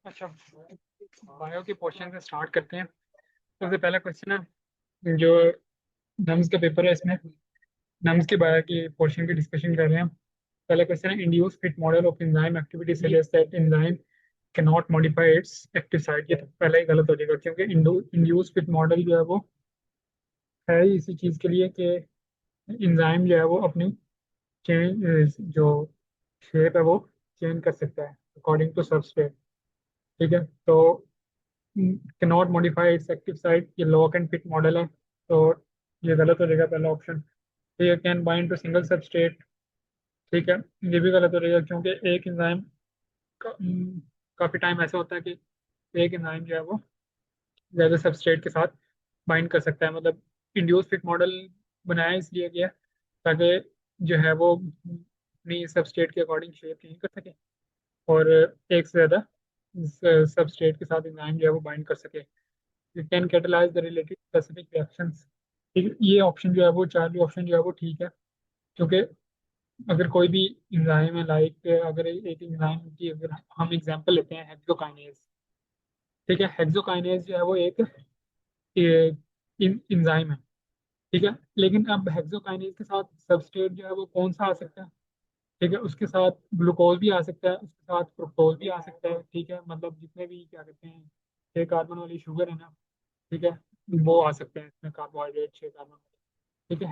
अच्छा, बायो के पोर्शन से स्टार्ट करते हैं। सबसे पहला क्वेश्चन है जो नम्स का पेपर है, इसमें नम्स के बायो के पोर्शन की डिस्कशन कर रहे हैं। पहला क्वेश्चन है, induce fit model of enzyme activity suggest that enzyme can not modify it's active site. ये तो पहला ही गलत हो जाएगा, क्योंकि इंड्यूस फिट मॉडल जो है वो है ही इसी चीज़ के लिए कि एंजाइम जो है वो अपनी चेंज जो शेप है वो चेंज कर सकता है अकॉर्डिंग टू सबस्ट्रेट। ठीक है, तो can not modify it's active site, ये लॉक एंड फिट मॉडल है, तो ये गलत हो जाएगा पहला ऑप्शन। तो ये can bind to single substrate. ठीक है, ये भी गलत हो जाएगा, क्योंकि एक एंजाइम काफ़ी टाइम ऐसा होता है कि एक एंजाइम जो है वो ज़्यादा सबस्ट्रेट के साथ बाइंड कर सकता है। मतलब इंड्यूस फिट मॉडल बनाया इसलिए गया ताकि जो है वो अपनी सबस्ट्रेट के अकॉर्डिंग शेप चेंज कर सके, और एक से ज़्यादा सबस्ट्रेट के साथ एंजाइम जो है वो बाइंड कर सके। You can catalyse the related specific reactions. ठीक है, ये ऑप्शन जो है वो, चार ऑप्शन जो है वो ठीक है, क्योंकि अगर कोई भी इंजाइम है, लाइक अगर एक इंजाइम की अगर हम एग्जांपल लेते हैं हेक्सोकाइनेज। ठीक है, हेक्सोकाइनेज जो है वो एक इंजाइम है। ठीक है, लेकिन अब हेक्सोकाइनेज के साथ सबस्ट्रेट जो है वो कौन सा आ सकता है? ठीक है, उसके साथ ग्लूकोज भी आ सकता है, उसके साथ फ्रुक्टोज भी आ सकता है। ठीक है, मतलब जितने भी क्या कहते हैं 6 कार्बन वाली शुगर है ना, ठीक है, वो आ सकते हैं इसमें, कार्बोहाइड्रेट 6 कार्बन। ठीक है,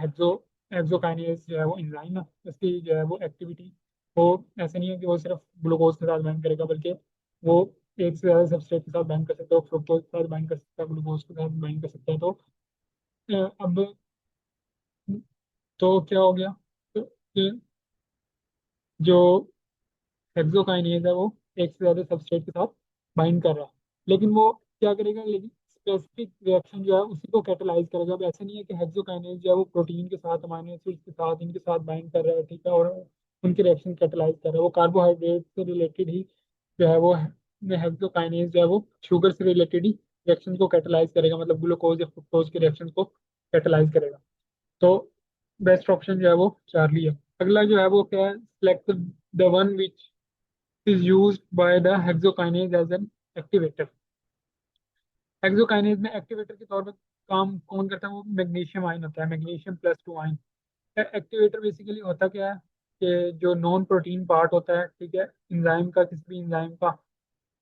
हेक्सोकाइनेज जो है वो एंजाइम है, उसकी जो है वो एक्टिविटी वो ऐसा नहीं है कि वो सिर्फ ग्लूकोज के साथ बाइंड करेगा, बल्कि वो एक से ज़्यादा सबस्ट्रेट के साथ बाइंड कर सकता है, फ्रुक्टोज के साथ बाइंड कर सकता है, ग्लूकोज के साथ बाइंड कर सकता है। तो अब तो क्या हो गया? तो ये जो हेक्सोकाइनेज है वो एक से ज्यादा सबस्ट्रेट के साथ बाइंड कर रहा है, लेकिन वो क्या करेगा, लेकिन स्पेसिफिक रिएक्शन जो है उसी को कैटेलाइज करेगा। अब ऐसा नहीं है कि हेक्सोकाइनेज जो है वो प्रोटीन के साथ, अमीनो एसिड के साथ, इनके साथ बाइंड कर रहा है, ठीक है, और उनके रिएक्शन कैटेलाइज कर रहा है। वो कार्बोहाइड्रेट से रिलेटेड ही जो है वो हेक्सोकाइनेज जो है वो शुगर से रिलेटेड ही रिएक्शन को कैटेलाइज करेगा, मतलब ग्लूकोज या फ्रुक्टोज के रिएक्शन को कैटेलाइज करेगा। तो बेस्ट ऑप्शन जो है वो चार्ली है। अगला जो है वो क्या है, select the one which is used by the hexokinase as an activator। Hexokinase में एक्टिवेटर के तौर पर काम कौन करता है? वो मैग्नीशियम आयन होता है, मैग्नीशियम +2 आयन। एक्टिवेटर बेसिकली होता क्या है कि जो नॉन प्रोटीन पार्ट होता है, ठीक है, एंजाइम का, किसी भी एंजाइम का,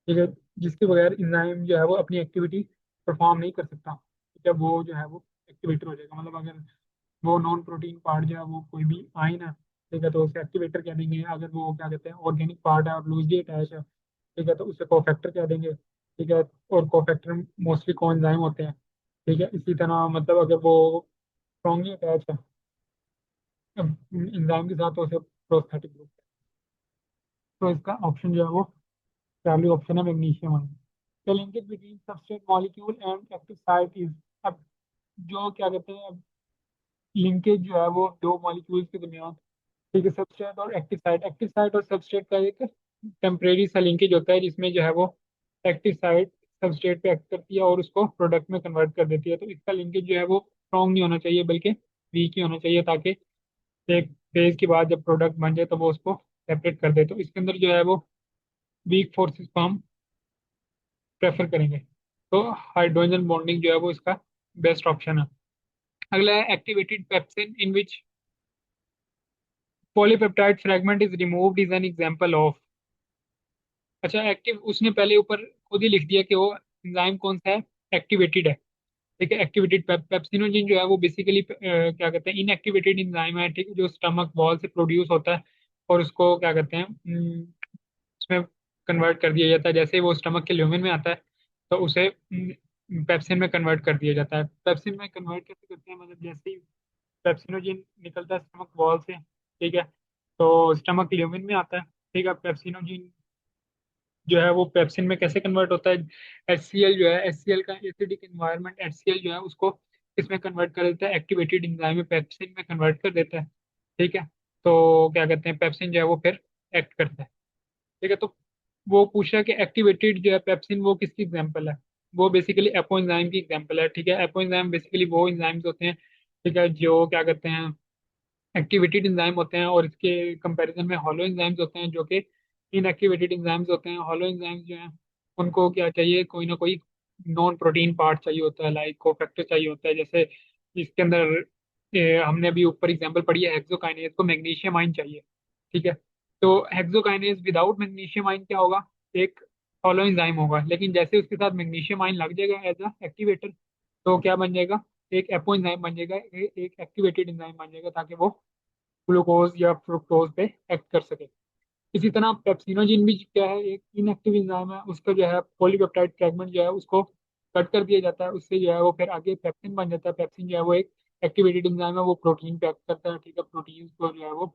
ठीक है, जिसके बगैर एंजाइम जो है वो अपनी एक्टिविटी परफॉर्म नहीं कर सकता, ठीक है, वो जो है वो एक्टिवेटर हो जाएगा। मतलब अगर वो नॉन प्रोटीन पार्ट जो है वो कोई भी आयन है, ठीक है, तो उसे एक्टिवेटर कह देंगे। अगर वो क्या कहते हैं ऑर्गेनिक पार्ट है और लूजली अटैच है, ठीक है, तो उसे कोफैक्टर कह देंगे। ठीक है, और कोफैक्टर मोस्टली कोएंजाइम होते हैं। ठीक है, इसी तरह मतलब अगर वो स्ट्रॉन्गली अटैच है एंजाइम के साथ, तो उसे प्रोस्थेटिक ग्रुप। तो इसका ऑप्शन जो है वो पहली ऑप्शन है, magnesium ion. The linkage between substrate molecule and active site is. अब जो क्या कहते हैं, लिंकेज जो है वो दो मॉलिक्यूल्स के दरमियान, ठीक है, सबस्ट्रेट और एक्टिव साइट और सबस्ट्रेट का एक टेम्परेरी सा लिंकेज होता है, जिसमें जो है वो एक्टिव साइट सबस्ट्रेट पे एक्ट करती है और उसको प्रोडक्ट में कन्वर्ट कर देती है। तो इसका लिंकेज जो है वो स्ट्रॉन्ग नहीं होना चाहिए, बल्कि वीक ही होना चाहिए, ताकि एक फेज के बाद जब प्रोडक्ट बन जाए तो वो उसको सेपरेट कर दे। तो इसके अंदर जो है वो वीक फोर्सेस को हम प्रेफर करेंगे। तो हाइड्रोजन बॉन्डिंग जो है वो इसका बेस्ट ऑप्शन है। अगला है, activated pepsin in which polypeptide fragment is removed is an example of. अच्छा, एक्टिव उसने पहले ऊपर खुद ही लिख दिया कि वो एंजाइम कौन सा है, एक्टिवेटेड है। ठीक है, एक्टिवेटेड पेप्सिनोजन जो है वो बेसिकली क्या कहते हैं, इनएक्टिवेटेड एंजाइम है, ठीक है, जो स्टमक वॉल से प्रोड्यूस होता है, और उसको क्या कहते हैं उसमें कन्वर्ट कर दिया जाता है। जैसे ही वो स्टमक के ल्यूमेन में आता है, तो उसे पेप्सिन में कन्वर्ट कर दिया जाता है। पेप्सिन में कन्वर्ट कैसे करते हैं? मतलब जैसे ही पेप्सिनोजन निकलता है स्टमक वॉल से, ठीक है, तो स्टमक ल्यूमेन में आता है। ठीक है, पेप्सिनोजन जो है वो पेप्सिन में कैसे कन्वर्ट होता है? HCl जो है, HCl का एसिडिक एनवायरनमेंट, HCl जो है उसको इसमें कन्वर्ट कर देता है, एक्टिवेटेड एंजाइम में पेप्सिन में कन्वर्ट कर देता है। ठीक है, तो क्या कहते हैं, पेप्सिन जो है वो फिर एक्ट करता है। ठीक है, तो वो पूछा कि एक्टिवेटेड जो है पेप्सिन वो किसकी एग्जांपल है? वो बेसिकली एपो एंजाइम की एग्जांपल है। ठीक है, एपो एंजाइम बेसिकली वो एंजाइम्स होते हैं, ठीक है, जो क्या कहते हैं एक्टिवेटेड एंजाइम होते हैं, और इसके कंपैरिजन में हॉलो एंजाइम्स होते हैं जो कि इनएक्टिवेटेड एंजाइम्स होते हैं। हॉलो एंजाइम्स जो हैं उनको क्या चाहिए, कोई ना कोई नॉन प्रोटीन पार्ट चाहिए होता है, लाइक कोफैक्टर चाहिए होता है। जैसे इसके अंदर हमने अभी ऊपर एग्जांपल पढ़ी है हेक्सोकाइनेज को मैग्नीशियम आयन चाहिए। ठीक है, तो हेक्सोकाइनेज विदाउट मैग्नीशियम आयन क्या होगा, एक हॉलो एंजाइम होगा, लेकिन जैसे उसके साथ मैग्नीशियम आयन लग जाएगा एज अ एक्टिवेटर, तो क्या बन जाएगा, एक एपो एंजाइम बन जाएगा, एक एक्टिवेटेड एंजाइम बन जाएगा, ताकि वो ग्लूकोज या फ्रुक्टोज पे एक्ट कर सके। इसी तरह पेप्सिनोजिन भी क्या है, एक इनएक्टिव एंजाइम है, उसका जो है पॉलीपेप्टाइड फ्रेगमेंट जो है उसको कट कर दिया जाता है, उससे जो है वो फिर आगे पेप्सिन बन जाता है। पेप्सिन जो है वो एक एक्टिवेटेड एंजाइम है, वो प्रोटीन पे एक्ट करता है। ठीक है, प्रोटीन को जो है वो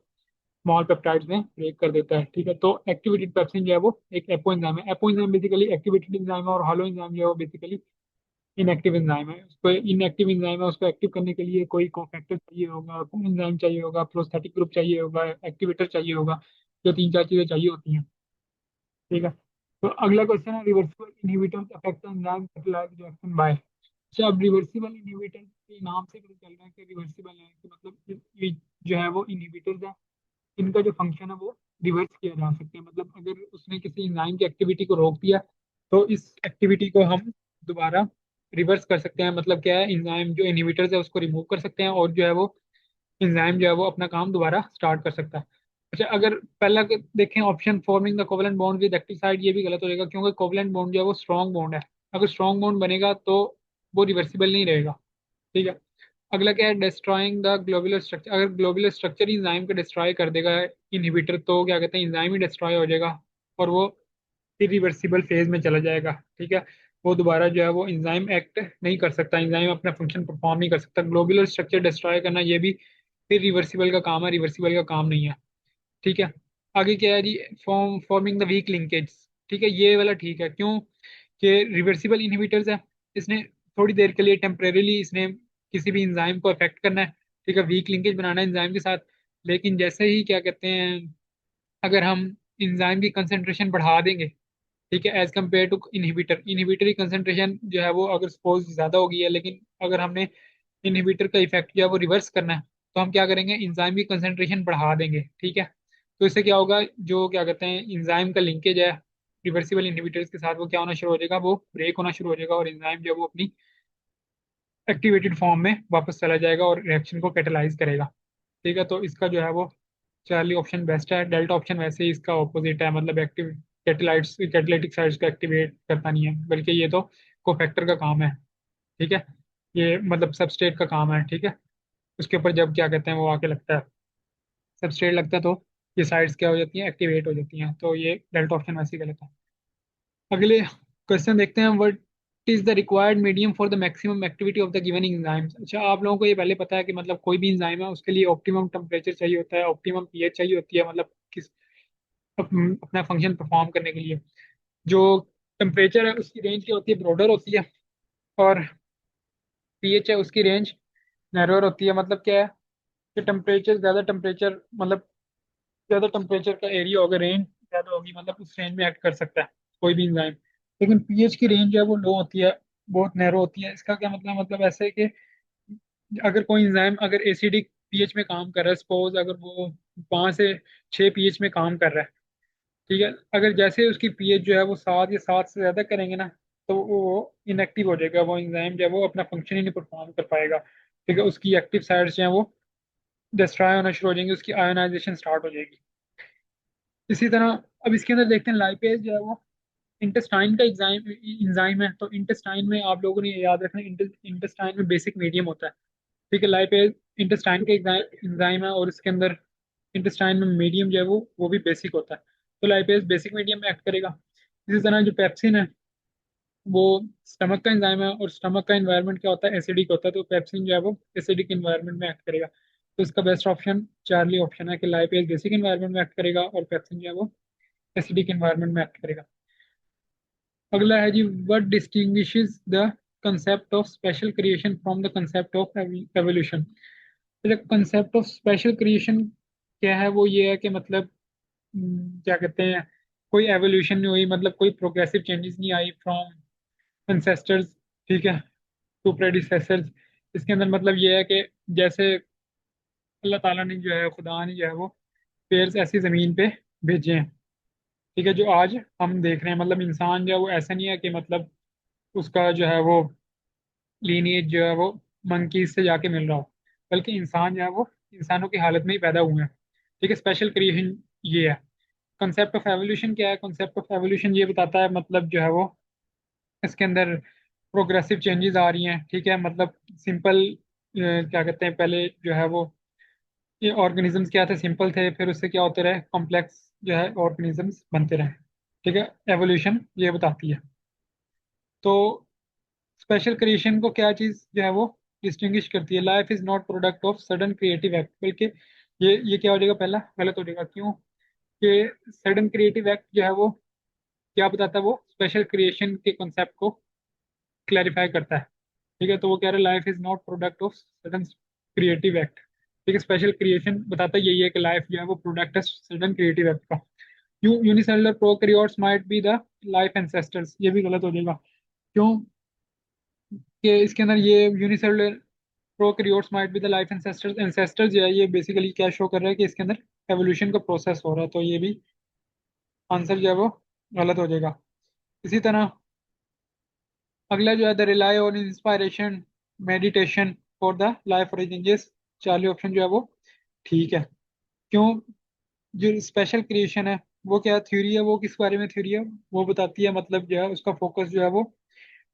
स्मॉल पेप्टाइड्स में ब्रेक कर देता है। ठीक है, तो एक्टिवेटेड पेप्सिन जो है वो एक एपो एंजाइम है। Apo enzyme basically activated enzyme है, और हॉलो एंजाइम जो है वो बेसिकली इनएक्टिव एंजाइम है। उसको इनएक्टिव एंजाइम है, उसको एक्टिव करने के लिए कोई कोफैक्टर चाहिए होगा, एंजाइम चाहिए होगा, प्रोस्थेटिक ग्रुप चाहिए होगा, एक्टिवेटर चाहिए होगा, जो तीन चार चीजें चाहिए होती हैं। ठीक है, तो अगला क्वेश्चन है reversible inhibitors affect enzyme catalyse reaction by. अच्छा, अब रिवर्सिबल इनहिबिटर के नाम से पता चल रहा है कि रिवर्सिबल है, कि मतलब ये जो है वो इनहिबिटर्स है, इनका जो फंक्शन है वो रिवर्स किया जा सकता है। मतलब अगर उसने किसी एंजाइम की एक्टिविटी को रोक दिया, तो इस एक्टिविटी को हम दोबारा रिवर्स कर सकते हैं। मतलब क्या है, एंजाइम जो इनहिबिटर्स है उसको रिमूव कर सकते हैं, और जो है वो एंजाइम जो है वो अपना काम दोबारा स्टार्ट कर सकता है। अच्छा, अगर पहला देखें option forming the covalent bond with active side, ये भी गलत हो जाएगा, क्योंकि कोवलेंट बॉन्ड जो है वो स्ट्रॉन्ग बॉन्ड है। अगर स्ट्रॉन्ग बॉन्ड बनेगा तो वो रिवर्सिबल नहीं रहेगा। ठीक है, अगला क्या है, डिस्ट्रॉइंग द ग्लोबुलर स्ट्रक्चर। अगर ग्लोबुलर स्ट्रक्चर इंजाइम को डिस्ट्रॉय कर देगा इनहिबिटर, तो क्या कहते हैं, इंजाइम ही डिस्ट्रॉय हो जाएगा, और वो इरिवर्सिबल फेज में चला जाएगा। ठीक है, वो दोबारा जो है वो इंजाइम एक्ट नहीं कर सकता, इंजाइम अपना फंक्शन परफॉर्म नहीं कर सकता। ग्लोबुलर स्ट्रक्चर डिस्ट्रॉय करना ये भी इरिवर्सिबल का काम है, रिवर्सिबल का काम नहीं है। ठीक है, आगे क्या है जी, फॉर्मिंग द वीक लिंकेज। ठीक है, ये वाला ठीक है, क्यों कि रिवर्सिबल इनहिबिटर्स है, इसने थोड़ी देर के लिए टेम्परेरीली इसने किसी भी इंजाइम को अफेक्ट करना है। ठीक है, वीक लिंकेज बनाना है इंजाइम के साथ। लेकिन जैसे ही क्या कहते हैं, अगर हम इंजाइम की कंसेंट्रेशन बढ़ा देंगे, ठीक है, as compare to inhibitor, inhibitor की कंसेंट्रेशन जो है वो अगर सपोज ज्यादा हो गई है, लेकिन अगर हमने इनहिबिटर का इफेक्ट जो है वो रिवर्स करना है, तो हम क्या करेंगे, इंजाइम की कंसेंट्रेशन बढ़ा देंगे। ठीक है, तो इससे क्या होगा, जो क्या कहते हैं इंजाइम का लिंकेज है रिवर्सिबल इनहिबिटर्स के साथ, वो क्या होना शुरू हो जाएगा, वो ब्रेक होना शुरू हो जाएगा, और इंजाइम जो है वो अपनी एक्टिवेटेड फॉर्म में वापस चला जाएगा और रिएक्शन को कैटेलाइज करेगा। ठीक है, तो इसका जो है वो चार्ली ऑप्शन बेस्ट है। डेल्टा ऑप्शन वैसे ही इसका ऑपोजिट है, मतलब एक्टिव कैटेलाइट्स कैटेलाइटिक साइट्स को एक्टिवेट करता नहीं है, बल्कि ये तो कोफैक्टर का काम है। ठीक है, ये मतलब सबस्ट्रेट का काम है। ठीक है, उसके ऊपर जब क्या कहते हैं वो आके लगता है, सबस्ट्रेट लगता है, तो ये साइट्स क्या हो जाती हैं, एक्टिवेट हो जाती हैं। तो ये डेल्टा ऑप्शन वैसे ही गलत है। अगले क्वेश्चन देखते हैं, what is the required medium for the maximum activity of the given enzyme. अच्छा, आप लोगों को ये पहले पता है कि मतलब कोई भी एंजाइम है उसके लिए ऑप्टिमम टेम्परेचर चाहिए होता है, ऑप्टिमम पीएच चाहिए होती है, मतलब किस अपना फंक्शन परफॉर्म करने के लिए। जो टेम्परेचर है उसकी रेंज क्या होती है, ब्रॉडर होती है, और पीएच है उसकी रेंज नैरोर होती है। मतलब क्या है कि टेम्परेचर, ज़्यादा टेम्परेचर मतलब ज़्यादा टेम्परेचर का एरिया होगा, रेंज ज़्यादा होगी, मतलब उस रेंज में एक्ट कर सकता है कोई भी इंजाइम। लेकिन पीएच की रेंज जो है वो लो होती है, बहुत नैरो होती है। इसका क्या मतलब ऐसे है कि अगर कोई इंजाइम अगर एसिडिक पीएच में काम कर रहा है, सपोज अगर वो 5 से 6 पीएच में काम कर रहा है, ठीक है, अगर जैसे उसकी पीएच जो है वो 7 या 7 से ज़्यादा करेंगे ना, तो वो इनएक्टिव हो जाएगा, वो इंजाइम जो है वो अपना फंक्शन ही नहीं परफॉर्म कर पाएगा। ठीक है, उसकी एक्टिव साइड्स जो है वो डिस्ट्रॉय होना शुरू हो जाएंगे, उसकी आयोनाइजेशन स्टार्ट हो जाएगी। इसी तरह अब इसके अंदर देखते हैं लाइपेज जो है वो इंटेस्टाइन का एग्जाइम इंजाइम है। तो इंटेस्टाइन में आप लोगों ने ये याद रखना, इंटेस्टाइन में बेसिक मीडियम होता है। ठीक है, लाइपेज इंटेस्टाइन का इंजाइम है, और इसके अंदर इंटेस्टाइन में मीडियम जो है वो भी बेसिक होता है। तो लाइपेज बेसिक मीडियम में एक्ट करेगा। इसी तरह जो पेप्सिन है वो स्टमक का एंजाइम है, और स्टमक का एनवायरनमेंट क्या होता है, एसिडिक होता है, तो पेप्सिन जो है वो एसिडिक एनवायरनमेंट में एक्ट करेगा। तो इसका बेस्ट ऑप्शन चार्ली ऑप्शन है कि लाइपेज बेसिक एनवायरनमेंट में एक्ट करेगा, और पेप्सिन जो है वो एसिडिक एनवायरनमेंट में एक्ट करेगा। अगला है जी, what distinguishes the concept of special creation from the concept of evolution. Concept of special creation क्या है, वो ये है कि मतलब क्या कहते हैं, कोई एवोल्यूशन नहीं हुई, मतलब कोई प्रोग्रेसिव चेंजेस नहीं आई फ्रॉम एंसेस्टर्स, ठीक है, टू प्रेडिसेसर्स। इसके अंदर मतलब ये है कि जैसे अल्लाह ताला ने जो है, खुदा ने जो है वो पेयर्स ऐसी ज़मीन पे भेजे हैं। ठीक है, जो आज हम देख रहे हैं, मतलब इंसान जो है वो ऐसा नहीं है कि मतलब उसका जो है वो लीनिएज जो है वो मंकीज से जाके मिल रहा हो, बल्कि इंसान जो है वो इंसानों की हालत में ही पैदा हुए हैं। ठीक है, स्पेशल क्रिएशन ये है। कॉन्सेप्ट ऑफ एवोल्यूशन क्या है? कॉन्सेप्ट ऑफ एवोल्यूशन ये बताता है, मतलब जो है वो इसके अंदर प्रोग्रेसिव चेंजेस आ रही हैं। ठीक है, मतलब सिंपल क्या कहते हैं, पहले जो है वो ये ऑर्गेनिजम्स क्या थे, सिंपल थे, फिर उससे क्या होते रहे, कॉम्प्लेक्स जो है ऑर्गेनिजम्स बनते रहे। ठीक है, एवोल्यूशन ये बताती है। तो स्पेशल क्रिएशन को क्या चीज जो है वो डिस्टिंग्विश करती है? Life is not product of sudden creative act, बल्कि ये क्या हो जाएगा, पहला गलत हो जाएगा। क्यों? कि सडन क्रिएटिव एक्ट जो है वो क्या बताता है, वो स्पेशल क्रिएशन के कॉन्सेप्ट को क्लैरिफाई करता है। ठीक है, तो वो कह रहा है life is not product of sudden creative act. ठीक है, स्पेशल क्रिएशन बताता यही है कि लाइफ जो है वो प्रोडक्ट है सडन क्रिएटिव एक्ट का। Unicellular prokaryotes might be the life ancestors, ये भी गलत हो जाएगा। क्यों? कि इसके अंदर ये unicellular prokaryotes might be the life ancestors, ancestors जो है ये बेसिकली क्या शो कर रहा है कि इसके अंदर एवोल्यूशन का प्रोसेस हो रहा है, तो ये भी आंसर जो है वो गलत हो जाएगा। इसी तरह अगला जो है the rely on inspiration meditation for the life origin, Charlie option जो है वो ठीक है। क्यों? जो स्पेशल क्रिएशन है वो क्या थ्योरी है, वो किस बारे में थ्योरी है? वो बताती है, मतलब जो है उसका फोकस जो है वो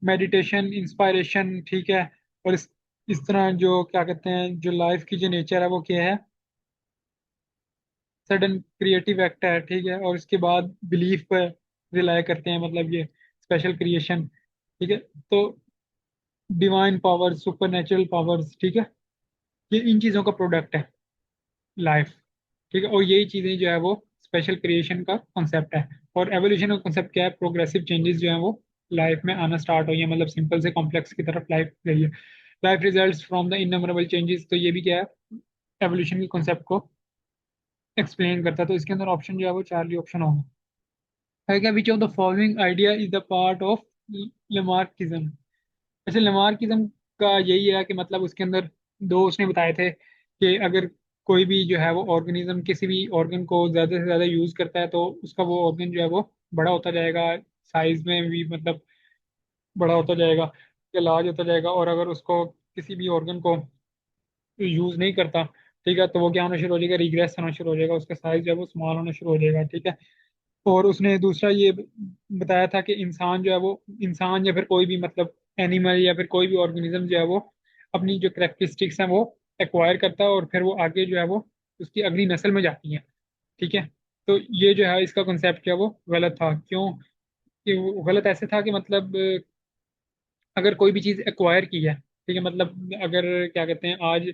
मेडिटेशन, इंस्पायरेशन, ठीक है। और इस तरह जो क्या कहते हैं, जो लाइफ की जो नेचर है वो क्या है, सडन क्रिएटिव एक्ट है। ठीक है, और इसके बाद बिलीफ पर रिलाय करते हैं, मतलब ये स्पेशल क्रिएशन। ठीक है, तो divine powers, super natural powers, ठीक है, ये इन चीज़ों का प्रोडक्ट है लाइफ। ठीक है, और यही चीज़ें जो है वो स्पेशल क्रिएशन का कॉन्सेप्ट है। और एवोल्यूशन का कॉन्सेप्ट क्या है? प्रोग्रेसिव चेंजेस जो है वो लाइफ में आना स्टार्ट हुई है, मतलब सिंपल से कॉम्प्लेक्स की तरफ लाइफ गई है। Life results from the innumerable changes, तो ये भी क्या है, एवोल्यूशन के कॉन्सेप्ट को एक्सप्लेन करता है। तो इसके अंदर ऑप्शन जो है वो चार्ली ऑप्शन होगा। है क्या, विच of the following idea is the part of Lamarckism? वैसे लेमार्किज्म का यही है कि मतलब उसके अंदर दो उसने बताए थे कि अगर कोई भी जो है वो ऑर्गेनिज्म किसी भी ऑर्गन को ज़्यादा से ज़्यादा यूज़ करता है तो उसका वो ऑर्गन जो है वो बड़ा होता जाएगा, साइज में भी मतलब बड़ा होता जाएगा या लार्ज होता जाएगा। और अगर उसको किसी भी ऑर्गन को यूज़ नहीं करता, ठीक है, तो वो क्या होना शुरू हो जाएगा, रिग्रेस होना शुरू हो जाएगा, उसका साइज जो है वो स्मॉल होना शुरू हो जाएगा। ठीक है, और उसने दूसरा ये बताया था कि इंसान जो है वो, इंसान या फिर कोई भी मतलब एनिमल या फिर कोई भी ऑर्गेनिज्म जो है वो अपनी जो करेक्टरिस्टिक्स हैं वो एक्वायर करता है, और फिर वो आगे जो है वो उसकी अगली नस्ल में जाती है। ठीक है, तो ये जो है इसका कंसेप्ट जो है वो गलत था। क्यों? कि वो गलत ऐसे था कि मतलब अगर कोई भी चीज़ एक्वायर की है, ठीक है, मतलब अगर क्या कहते हैं, आज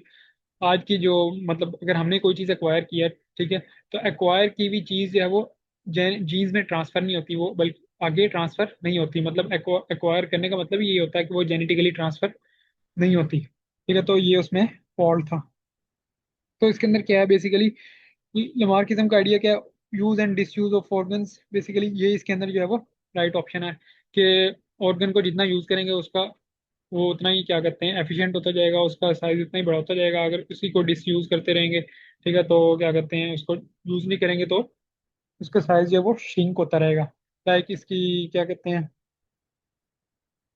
आज की जो मतलब अगर हमने कोई चीज़ एक्वायर की है, ठीक है, तो एक्वायर की हुई चीज़ जो है वो जीन्स में ट्रांसफर नहीं होती, वो बल्कि आगे ट्रांसफर नहीं होती। मतलब एक्वायर करने का मतलब ये होता है कि वो जेनेटिकली ट्रांसफर नहीं होती। ठीक है, तो ये उसमें फॉल्ट था। तो इसके अंदर क्या है बेसिकली, लमार्किज्म का आइडिया क्या है, use and disuse of organs, basically ये इसके अंदर जो है वो राइट ऑप्शन है कि ऑर्गन को जितना यूज करेंगे उसका वो उतना ही क्या कहते हैं एफिशिएंट होता जाएगा, उसका साइज उतना ही बड़ा होता जाएगा। अगर उसी को डिसयूज करते रहेंगे, ठीक है, तो क्या कहते हैं उसको यूज नहीं करेंगे तो उसका साइज जो है वो श्रिंक होता रहेगा। लाइक इसकी क्या कहते हैं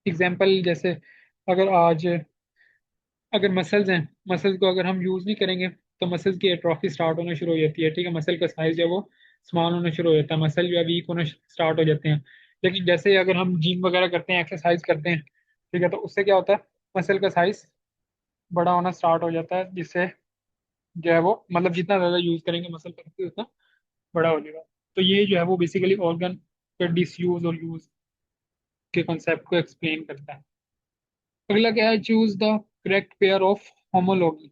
एग्जाम्पल, जैसे अगर आज अगर मसल्स हैं, मसल्स को अगर हम यूज नहीं करेंगे तो मसल्स की एट्रोफी स्टार्ट होना शुरू हो जाती है। ठीक है, मसल का साइज जो है वो स्मॉल होना शुरू हो जाता है, मसल जो है वीक होना स्टार्ट हो जाते हैं। लेकिन जैसे अगर हम जिम वगैरह करते हैं, एक्सरसाइज करते हैं, ठीक है, तो उससे क्या होता है, मसल का साइज बड़ा होना स्टार्ट हो जाता है, जिससे जो है वो मतलब जितना ज़्यादा यूज करेंगे मसल का उतना बड़ा हो जाएगा। तो ये जो है वो बेसिकली ऑर्गन के डिसयूज और यूज के कॉन्सेप्ट को एक्सप्लेन करता है। अगला क्या है, choose the correct pair of homology.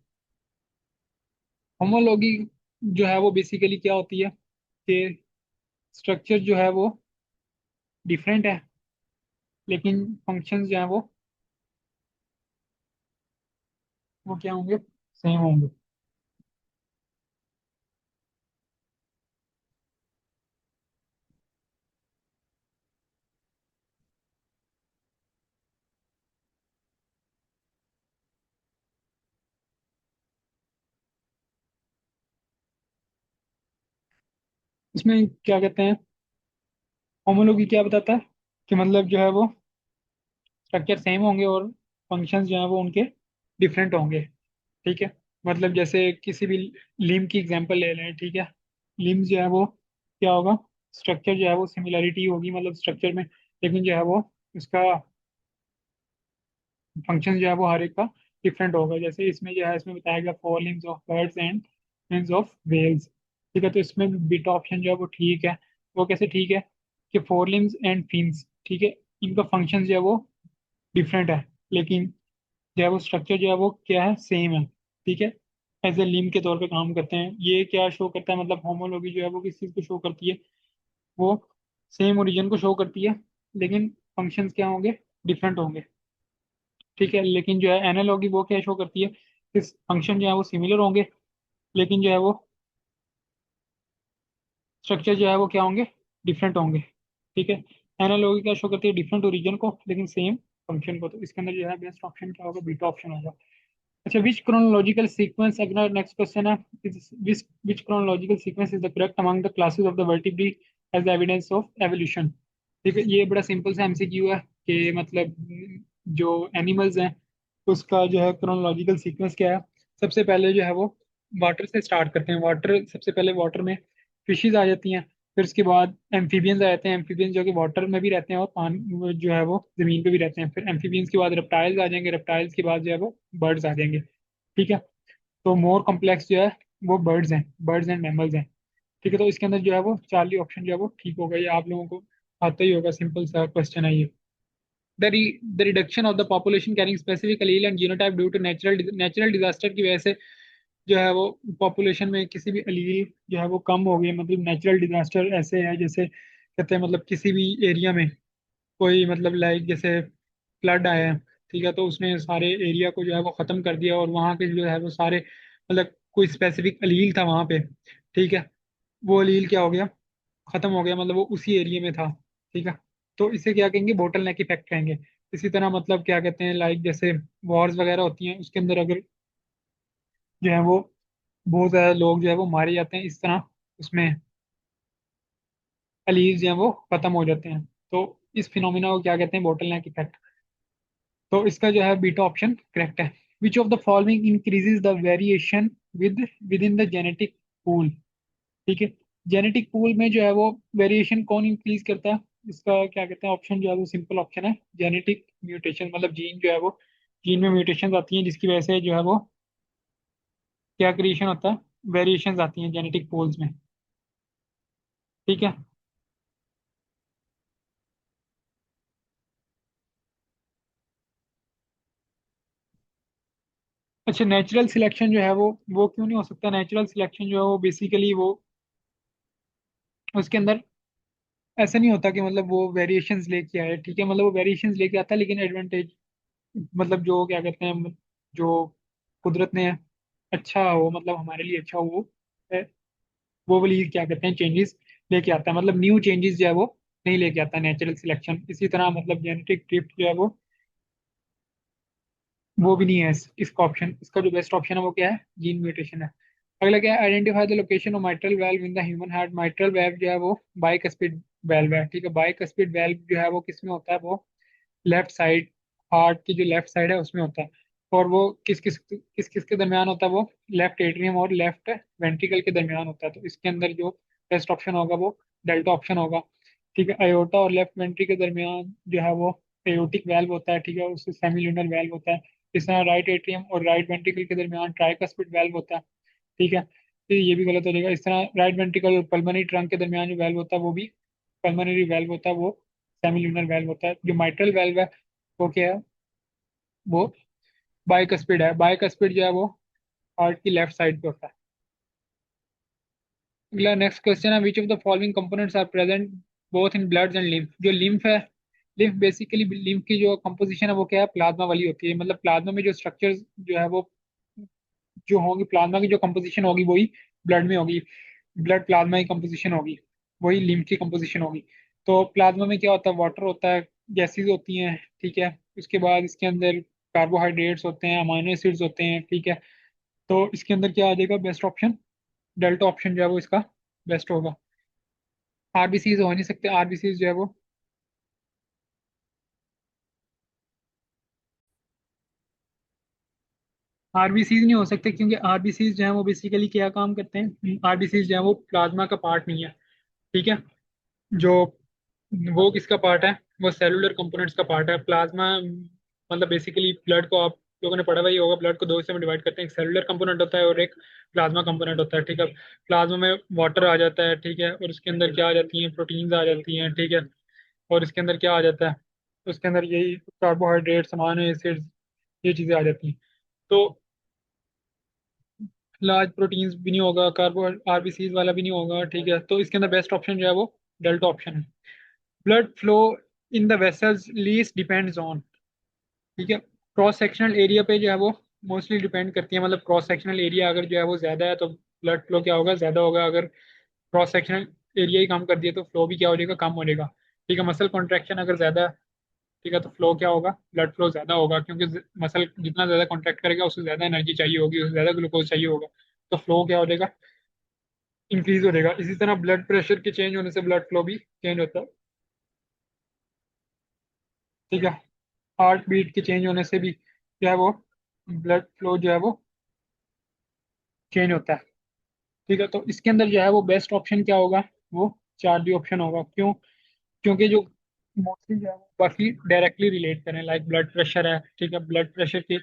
Homology जो है वो बेसिकली क्या होती है कि स्ट्रक्चर जो है वो डिफरेंट है, लेकिन फंक्शंस जो है वो क्या होंगे, सेम होंगे। इसमें क्या कहते हैं, होमोलॉगी क्या बताता है कि मतलब जो है वो स्ट्रक्चर सेम होंगे और फंक्शंस जो है वो उनके डिफरेंट होंगे। ठीक है, मतलब जैसे किसी भी लिम्ब की एग्जांपल ले लें, ठीक है। लिम्ब जो है वो क्या होगा, स्ट्रक्चर जो है वो सिमिलरिटी होगी मतलब स्ट्रक्चर में, लेकिन जो है वो उसका फंक्शन जो है वो हर एक का डिफरेंट होगा। जैसे इसमें जो है इसमें बताया गया four limbs of birds and limbs of whales. ठीक है, तो इसमें बीटा ऑप्शन जो है वो ठीक है। वो कैसे ठीक है कि फोर लिम्स एंड फिन्स, ठीक है, इनका फंक्शन जो है वो डिफरेंट है, लेकिन जो है वो स्ट्रक्चर जो है वो क्या है, सेम है। ठीक है, एज ए लिम्ब के तौर पे काम करते हैं। ये क्या शो करता है, मतलब होमोलॉगी जो है वो किस चीज़ को शो करती है, वो सेम ओरिजिन को शो करती है, लेकिन फंक्शंस क्या होंगे, डिफरेंट होंगे। ठीक है, लेकिन जो है एनालॉगी वो क्या शो करती है, इस फंक्शन जो है वो सिमिलर होंगे, लेकिन जो है वो स्ट्रक्चर जो है वो क्या होंगे, डिफरेंट होंगे। ठीक है, एनालॉगी क्या शो करती है, डिफरेंट ओरिजिन को लेकिन सेम फंक्शन को। तो इसके अंदर जो है बेस्ट ऑप्शन क्या होगा, बीटा ऑप्शन होगा। अच्छा, विच क्रोनोलॉजिकल सीक्वेंस, अगला नेक्स्ट क्वेश्चन है, which chronological sequence is the correct among the classes of the vertebrae as the evidence of evolution. ठीक है, ये बड़ा सिंपल सा एमसीक्यू है कि मतलब जो एनिमल्स हैं उसका जो है क्रोनोलॉजिकल सीक्वेंस क्या है। सबसे पहले जो है वो वाटर से स्टार्ट करते हैं। वाटर, सबसे पहले वाटर में फिशेज आ जाती हैं, फिर उसके बाद एम्फीबियंस आ जाते हैं। एम्फीबियंस जो कि वाटर में भी रहते हैं और पानी जो है वो जमीन पे भी रहते हैं। फिर एम्फीबियंस के बाद रेप्टाइल्स आ जाएंगे, रेप्टाइल्स के बाद जो है वो बर्ड्स आ जाएंगे। ठीक है, तो मोर कॉम्प्लेक्स जो है वो बर्ड्स हैं, बर्ड्स एंड मैमल्स हैं। ठीक है, तो इसके अंदर जो है वो चार्ली ऑप्शन जो है वो ठीक होगा। ये आप लोगों को आता ही होगा, सिंपल सा क्वेश्चन है ये। The reduction of the population carrying specific allele and genotype due to natural disaster की वजह से जो है वो पॉपुलेशन में किसी भी एलील जो है वो कम हो गई है। मतलब नेचुरल डिजास्टर ऐसे है जैसे कहते हैं, मतलब किसी भी एरिया में कोई मतलब लाइक जैसे फ्लड आया है, ठीक है, तो उसने सारे एरिया को जो है वो खत्म कर दिया और वहाँ के जो है वो सारे मतलब कोई स्पेसिफिक अलील था वहाँ पे। ठीक है, वो अलील क्या हो गया, खत्म हो गया, मतलब वो उसी एरिया में था। ठीक है, तो इसे क्या कहेंगे, बोटल नेक इफेक्ट कहेंगे। इसी तरह मतलब क्या कहते हैं, लाइक जैसे वॉर्स वगैरह होती हैं उसके अंदर अगर जो है वो बहुत ज्यादा लोग जो है वो मारे जाते हैं, इस तरह उसमें अलील जो है वो खत्म हो जाते हैं। तो इस फिनोमिना को क्या कहते हैं, बोटल नेक इफेक्ट। तो इसका जो है बीटा ऑप्शन करेक्ट है। Which of the following increases the variation with in the genetic pool. ठीक है, जेनेटिक पूल में जो है वो वेरिएशन कौन इंक्रीज करता है, इसका क्या कहते हैं ऑप्शन जो है वो सिंपल ऑप्शन है, जेनेटिक म्यूटेशन। मतलब जीन जो है वो, जीन में म्यूटेशन आती हैं जिसकी वजह से जो है वो क्या क्रिएशन होता है, वेरिएशंस आती हैं जेनेटिक पूल्स में। ठीक है, अच्छा, नेचुरल सिलेक्शन जो है वो क्यों नहीं हो सकता। नेचुरल सिलेक्शन जो है वो बेसिकली वो उसके अंदर ऐसा नहीं होता कि मतलब वो वेरिएशंस लेके आए। ठीक है, मतलब वो वेरिएशंस लेके आता है लेकिन एडवांटेज मतलब जो क्या कहते हैं, जो कुदरत ने अच्छा हो, मतलब हमारे लिए अच्छा हो वो वाली क्या कहते हैं चेंजेस लेके आता है। मतलब न्यू चेंजेस जो है वो नहीं लेके आता नेचुरल सिलेक्शन। इसी तरह मतलब जेनेटिक ड्रिफ्ट जो है वो भी नहीं है इसका ऑप्शन। इसका जो बेस्ट ऑप्शन है वो क्या है, जीन म्यूटेशन है। अगला क्या है, identify the location of mitral valve in the human heart. Mitral valve जो है वो बाइकस्पिड वेल्व है। ठीक है, बाइकस्पिड वेल्व जो है वो किस में होता है, वो लेफ्ट साइड, हार्ट की जो लेफ्ट साइड है उसमें होता है। और वो किस किस के दरमियान होता है, वो लेफ्ट एट्रियम और लेफ्ट वेंट्रिकल के दरमियान होता है। तो इसके अंदर जो बेस्ट ऑप्शन होगा वो डेल्टा ऑप्शन होगा। ठीक है, अयोटा और लेफ्ट वेंट्रिकल के दरमियान जो है वो एयोटिक वेल्व होता है। ठीक है, उससे सेमील्यूनर वेल्व होता है। इस तरह राइट एट्रियम और राइट वेंट्रिकल के दरमियान ट्राइकस्पिड वेल्व होता है। ठीक है, तो ये भी गलत हो जाएगा। इस तरह राइट वेंट्रिकल और पल्मोनरी ट्रंक के दरमियान जो वेल्व होता है वो भी पल्मोनरी वेल्व होता है, वो सेमील्यूनर वेल्व होता है। जो माइट्रल वेल्व है वो क्या है, वो बाइकस्पिड है। बाइकस्पिड जो है वो हार्ट की लेफ्ट साइड पे होता है। अगला नेक्स्ट क्वेश्चन है, which of the following components are present both in blood and lymph. जो लिम्फ है, लिम्फ बेसिकली लिम्फ की जो कंपोजिशन है वो क्या है, प्लाज्मा वाली होती है। मतलब प्लाज्मा में जो स्ट्रक्चर जो है वो जो होगी, प्लाज्मा की जो कंपोजिशन होगी वही ब्लड में होगी। ब्लड प्लाज्मा की कंपोजिशन होगी, वही लिम्फ की कंपोजिशन होगी। तो प्लाज्मा में क्या होता है, वाटर होता है, गैसेज होती हैं। ठीक है, उसके बाद इसके अंदर कार्बोहाइड्रेट्स होते हैं, अमाइनो एसिड्स होते हैं। ठीक है, तो इसके अंदर क्या आ जाएगा, बेस्ट ऑप्शन डेल्टा ऑप्शन जो है वो इसका बेस्ट होगा। आरबीसीज हो नहीं सकते, आरबीसीज जो है वो, आरबीसीज नहीं हो सकते क्योंकि आरबीसीज जो है वो बेसिकली क्या काम करते हैं, आरबीसीज जो है वो प्लाज्मा का पार्ट नहीं है। ठीक है। जो वो किसका पार्ट है, वो सेलुलर कंपोनेंट्स का पार्ट है। प्लाज्मा मतलब बेसिकली ब्लड को आप लोगों ने पढ़ा हुआ ही होगा, ब्लड को दो हिस्से में डिवाइड करते हैं, एक सेलुलर कंपोनेंट होता है और एक प्लाज्मा कंपोनेंट होता है। ठीक है। प्लाज्मा में वाटर आ जाता है, ठीक है, और उसके अंदर क्या आ जाती हैं, प्रोटीन्स आ जाती हैं, ठीक है। और इसके अंदर क्या आ जाता है, उसके अंदर यही कार्बोहाइड्रेट्स, अमाइनो एसिड्स, ये चीज़ें आ जाती हैं। तो लार्ज प्रोटीन्स भी नहीं होगा, कार्बो आरबीसीज वाला भी नहीं होगा, ठीक है। तो इसके अंदर बेस्ट ऑप्शन जो है वो डेल्टा ऑप्शन है। Blood flow in the vessels least depends on, ठीक है, क्रॉस सेक्शनल एरिया पे जो है वो मोस्टली डिपेंड करती है। मतलब क्रॉस सेक्शनल एरिया अगर जो है वो ज्यादा है तो ब्लड फ्लो क्या होगा, ज्यादा होगा। अगर क्रॉस सेक्शनल एरिया ही कम कर दिया तो फ्लो भी क्या हो जाएगा, कम हो जाएगा। ठीक है। मसल कॉन्ट्रैक्शन अगर ज्यादा है, ठीक है, तो फ्लो क्या होगा, ब्लड फ्लो ज्यादा होगा, क्योंकि मसल जितना ज्यादा कॉन्ट्रैक्ट करेगा उससे ज्यादा एनर्जी चाहिए होगी, उससे ज्यादा ग्लूकोज चाहिए होगा। तो फ्लो क्या हो जाएगा, इंक्रीज हो जाएगा। इसी तरह ब्लड प्रेशर के चेंज होने से ब्लड फ्लो भी चेंज होता है। ठीक है। हार्ट बीट के चेंज होने से भी क्या है वो, ब्लड फ्लो जो है वो चेंज होता है। ठीक है। तो इसके अंदर जो है वो बेस्ट ऑप्शन क्या होगा, वो चार्ली ऑप्शन होगा। क्यों? क्योंकि जो मोस्टली जो है वो बाकी डायरेक्टली रिलेट करें, लाइक ब्लड प्रेशर है, ठीक है, ब्लड प्रेशर की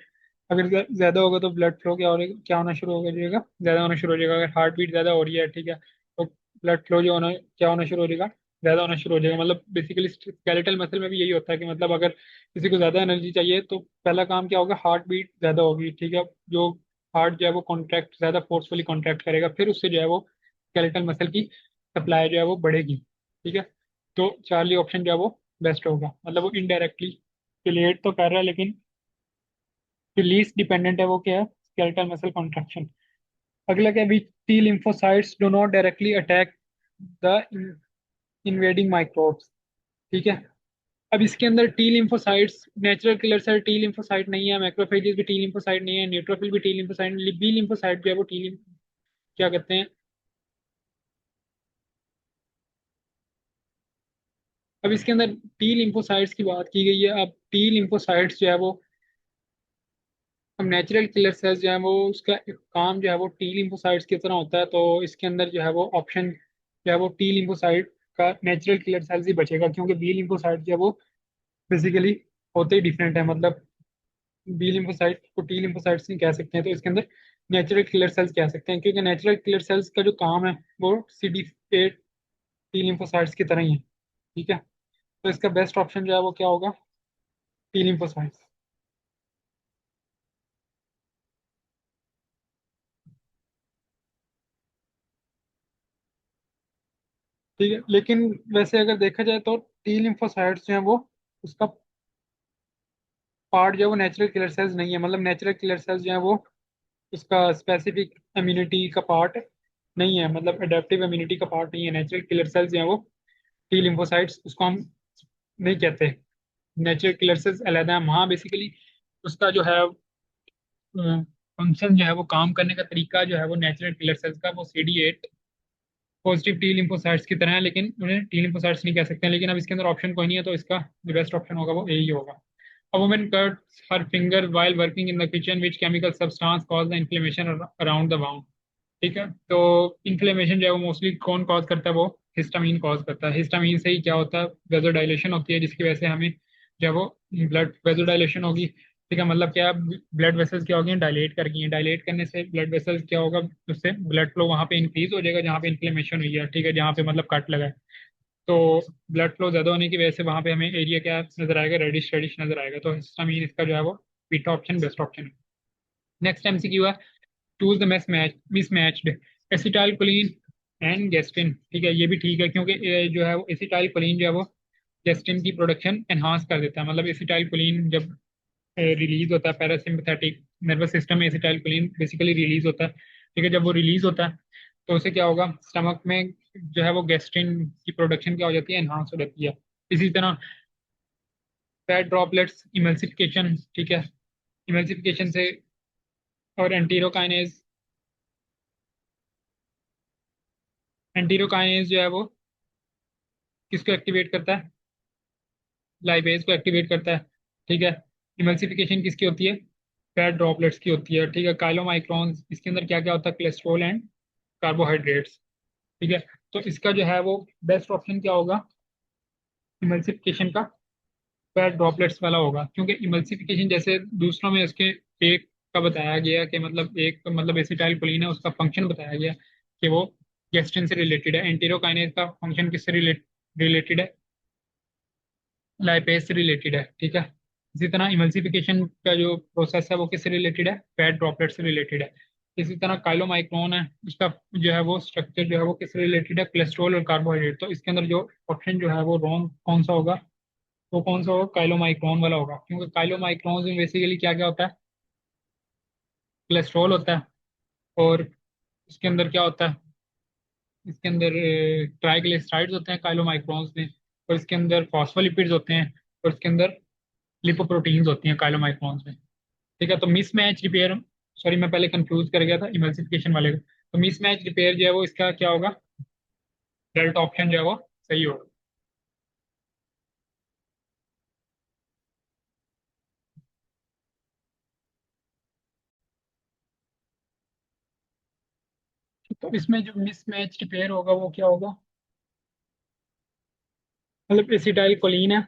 अगर ज्यादा होगा तो ब्लड फ्लो क्या होना शुरू हो जाएगा, ज्यादा होना शुरू हो जाएगा। अगर हार्ट बीट ज्यादा हो रही है, ठीक है, तो ब्लड फ्लो जो होना क्या होना शुरू हो जाएगा, ज्यादा होना शुरू हो जाएगा। मतलब बेसिकली स्केलेटल मसल में भी यही होता है कि मतलब अगर किसी को ज्यादा एनर्जी चाहिए तो पहला काम क्या होगा, हार्ट बीट ज्यादा होगी, ठीक है। जो हार्ट जो है वो कॉन्ट्रैक्ट ज्यादा फोर्सफुली कॉन्ट्रैक्ट करेगा, फिर उससे जो है वो स्केलेटल मसल की सप्लाई जो है वो बढ़ेगी। ठीक है। तो चार्ली ऑप्शन जो है वो बेस्ट होगा। मतलब वो इनडायरेक्टली रिलेट तो कर रहा है, लेकिन जो लीस्ट डिपेंडेंट है वो क्या है, स्केलेटल मसल कॉन्ट्रैक्शन। अगला क्या है, T lymphocytes do not directly attack the invading microbes. ठीक है। अब इसके अंदर T lymphocytes natural killer cell T lymphocyte नहीं है, मैक्रोफेजेस भी टी लिम्फोसाइट नहीं है, न्यूट्रोफिल भी टी लिम्फोसाइट, बी लिम्फोसाइट जो है वो क्या कहते हैं। अब इसके अंदर टी लिम्फोसाइट्स की बात की गई है। अब टी लिम्फोसाइट्स जो है वो, अब नेचुरल किलर सेल्स जो है वो उसका एक काम जो है वो टी लिम्फोसाइट्स की तरह होता है। तो इसके अंदर जो है वो ऑप्शन जो है वो टी लिम्फोसाइट का नेचुरल किलर सेल्स ही बचेगा, क्योंकि बी लिम्फोसाइट जो है वो बेसिकली होते ही डिफरेंट है। मतलब बी लिम्फोसाइट को टी लिम्फोसाइट्स नहीं कह सकते हैं, तो इसके अंदर नेचुरल किलर सेल्स कह सकते हैं, क्योंकि नेचुरल किलर सेल्स का जो काम है वो CD8 टी लिम्फोसाइट्स की तरह ही है। ठीक है। तो इसका बेस्ट ऑप्शन जो है वो क्या होगा, टी लिम्फोसाइट्स। ठीक है। लेकिन वैसे अगर देखा जाए तो टी लिम्फोसाइट्स जो है वो उसका पार्ट जो है वो नेचुरल किलर सेल्स नहीं है। मतलब नेचुरल किलर सेल्स जो है वो उसका स्पेसिफिक इम्यूनिटी का पार्ट नहीं है, मतलब अडेप्टिव इम्यूनिटी का पार्ट नहीं है। नेचुरल किलर सेल्स जो है वो टी लिम्फोसाइट्स उसको हम नहीं कहते। नेचुरल किलर सेल्स अलग है वहाँ बेसिकली उसका जो है फंक्शन जो है वो काम करने का तरीका जो है वो नेचुरल किलर सेल्स का वो CD8 पॉजिटिव टी लिम्फोसाइट्स की तरह है, लेकिन उन्हें टी लिम्फोसाइट्स नहीं कह सकते हैं। लेकिन अब इसके अंदर ऑप्शन कोई नहीं है, तो इसका जो बेस्ट ऑप्शन होगा वो यही होगा। A woman cuts her finger while working in the kitchen, which chemical substance cause the inflammation around the wound? ठीक है। तो इन्फ्लेमेशन जो है वो मोस्टली कौन कॉज करता है, वो हिस्टामीन कॉज करता है। हिस्टामीन से ही क्या होता है, वेजोडाइलेशन होती है, जिसकी वजह से हमें जो है वो ब्लड वेजोडाइलेशन होगी। ठीक है। मतलब क्या, ब्लड वेसल्स क्या होगी, डायलेट कर गई हैं। डायलेट करने से ब्लड वेसल्स क्या होगा, उससे ब्लड फ्लो वहाँ पे इंक्रीज हो जाएगा जहाँ पे इन्फ्लेमेशन हुई है। ठीक है। जहाँ पे मतलब कट लगा है, तो ब्लड फ्लो ज्यादा होने की वजह से वहाँ पे हमें एरिया क्या नजर आएगा, रेडिश रेडिश नजर आएगा। तो हिस्टामीन इसका जो है वो बीटा ऑप्शन बेस्ट ऑप्शन है। नेक्स्ट MCQ है, choose the mismatched acetyl choline and gastrin. ठीक है। ये भी ठीक है, क्योंकि ये जो है वो एसिटाइल कोलिन जो है वो गेस्टिन की प्रोडक्शन एनहांस कर देता है। मतलब एसिटाइल कोलिन जब रिलीज होता है पैरासिम्पथेटिक नर्वस सिस्टम में, एसिटाइल कोलिन बेसिकली रिलीज होता है। ठीक है। जब वो रिलीज होता है तो उससे क्या होगा, स्टमक में जो है वो गेस्ट्रिन की प्रोडक्शन क्या हो जाती है, एनहांस हो जाती है। इसी तरह फैट ड्रॉपलेट्स इमल्सिफिकेशन, ठीक है, इमल्सिफिकेशन से, और एंटीरोकाइनेज जो है वो किसको एक्टिवेट करता है? लाइपेज को एक्टिवेट करता है। ठीक है। इमल्सिफिकेशन किसकी होती है? फैट ड्रॉपलेट्स की होती है। ठीक है। काइलोमाइक्रॉन्स, इसके अंदर क्या क्या होता है? Cholesterol and carbohydrates. ठीक है। तो इसका जो है वो बेस्ट ऑप्शन क्या होगा इमल्सिफिकेशन का? फैट ड्रॉपलेट्स वाला होगा, क्योंकि इमल्सिफिकेशन जैसे दूसरों में उसके एक का बताया गया कि मतलब एक मतलब एसिटाइल कोलिन है, उसका फंक्शन बताया गया कि वो गैस्ट्रिन से रिलेटेड है। एंटीरोकाइनेज का फंक्शन किससे रिलेटेड है? लाइपेज से रिलेटेड है। ठीक है। इसी तरह इमल्सिफिकेशन का जो प्रोसेस है वो किससे रिलेटेड है? फैट ड्रॉपलेट से रिलेटेड है। इसी तरह काइलोमाइक्रोन है, उसका जो है वो स्ट्रक्चर जो है वो किससे रिलेटेड है? कोलेस्ट्रॉल और कार्बोहाइड्रेट। तो इसके अंदर जो ऑप्शन जो है वो रॉन्ग कौन सा होगा? वो कौन सा होगा? काइलोमाइक्रोन वाला होगा, क्योंकि काइलोमाइक्रोन में बेसिकली क्या क्या होता है? कोलेस्ट्रॉल होता है। और इसके अंदर क्या होता है? इसके अंदर ट्राइग्लिसराइड्स होते हैं काइलोमाइक्रोन्स में। और इसके अंदर फॉस्फोलिपिड्स होते हैं। और इसके अंदर लिपोप्रोटीन्स होती हैं काइलोमाइक्रोन्स में। ठीक है। तो मिसमैच रिपेयर, सॉरी मैं पहले कंफ्यूज कर गया था इमल्सिफिकेशन वाले को। तो मिसमैच रिपेयर जो है वो इसका क्या होगा? डेल्टा ऑप्शन जो है वो सही होगा। तो इसमें जो मिसमैच रिपेयर होगा वो क्या होगा? मतलब एसिटाइल कोलिन है,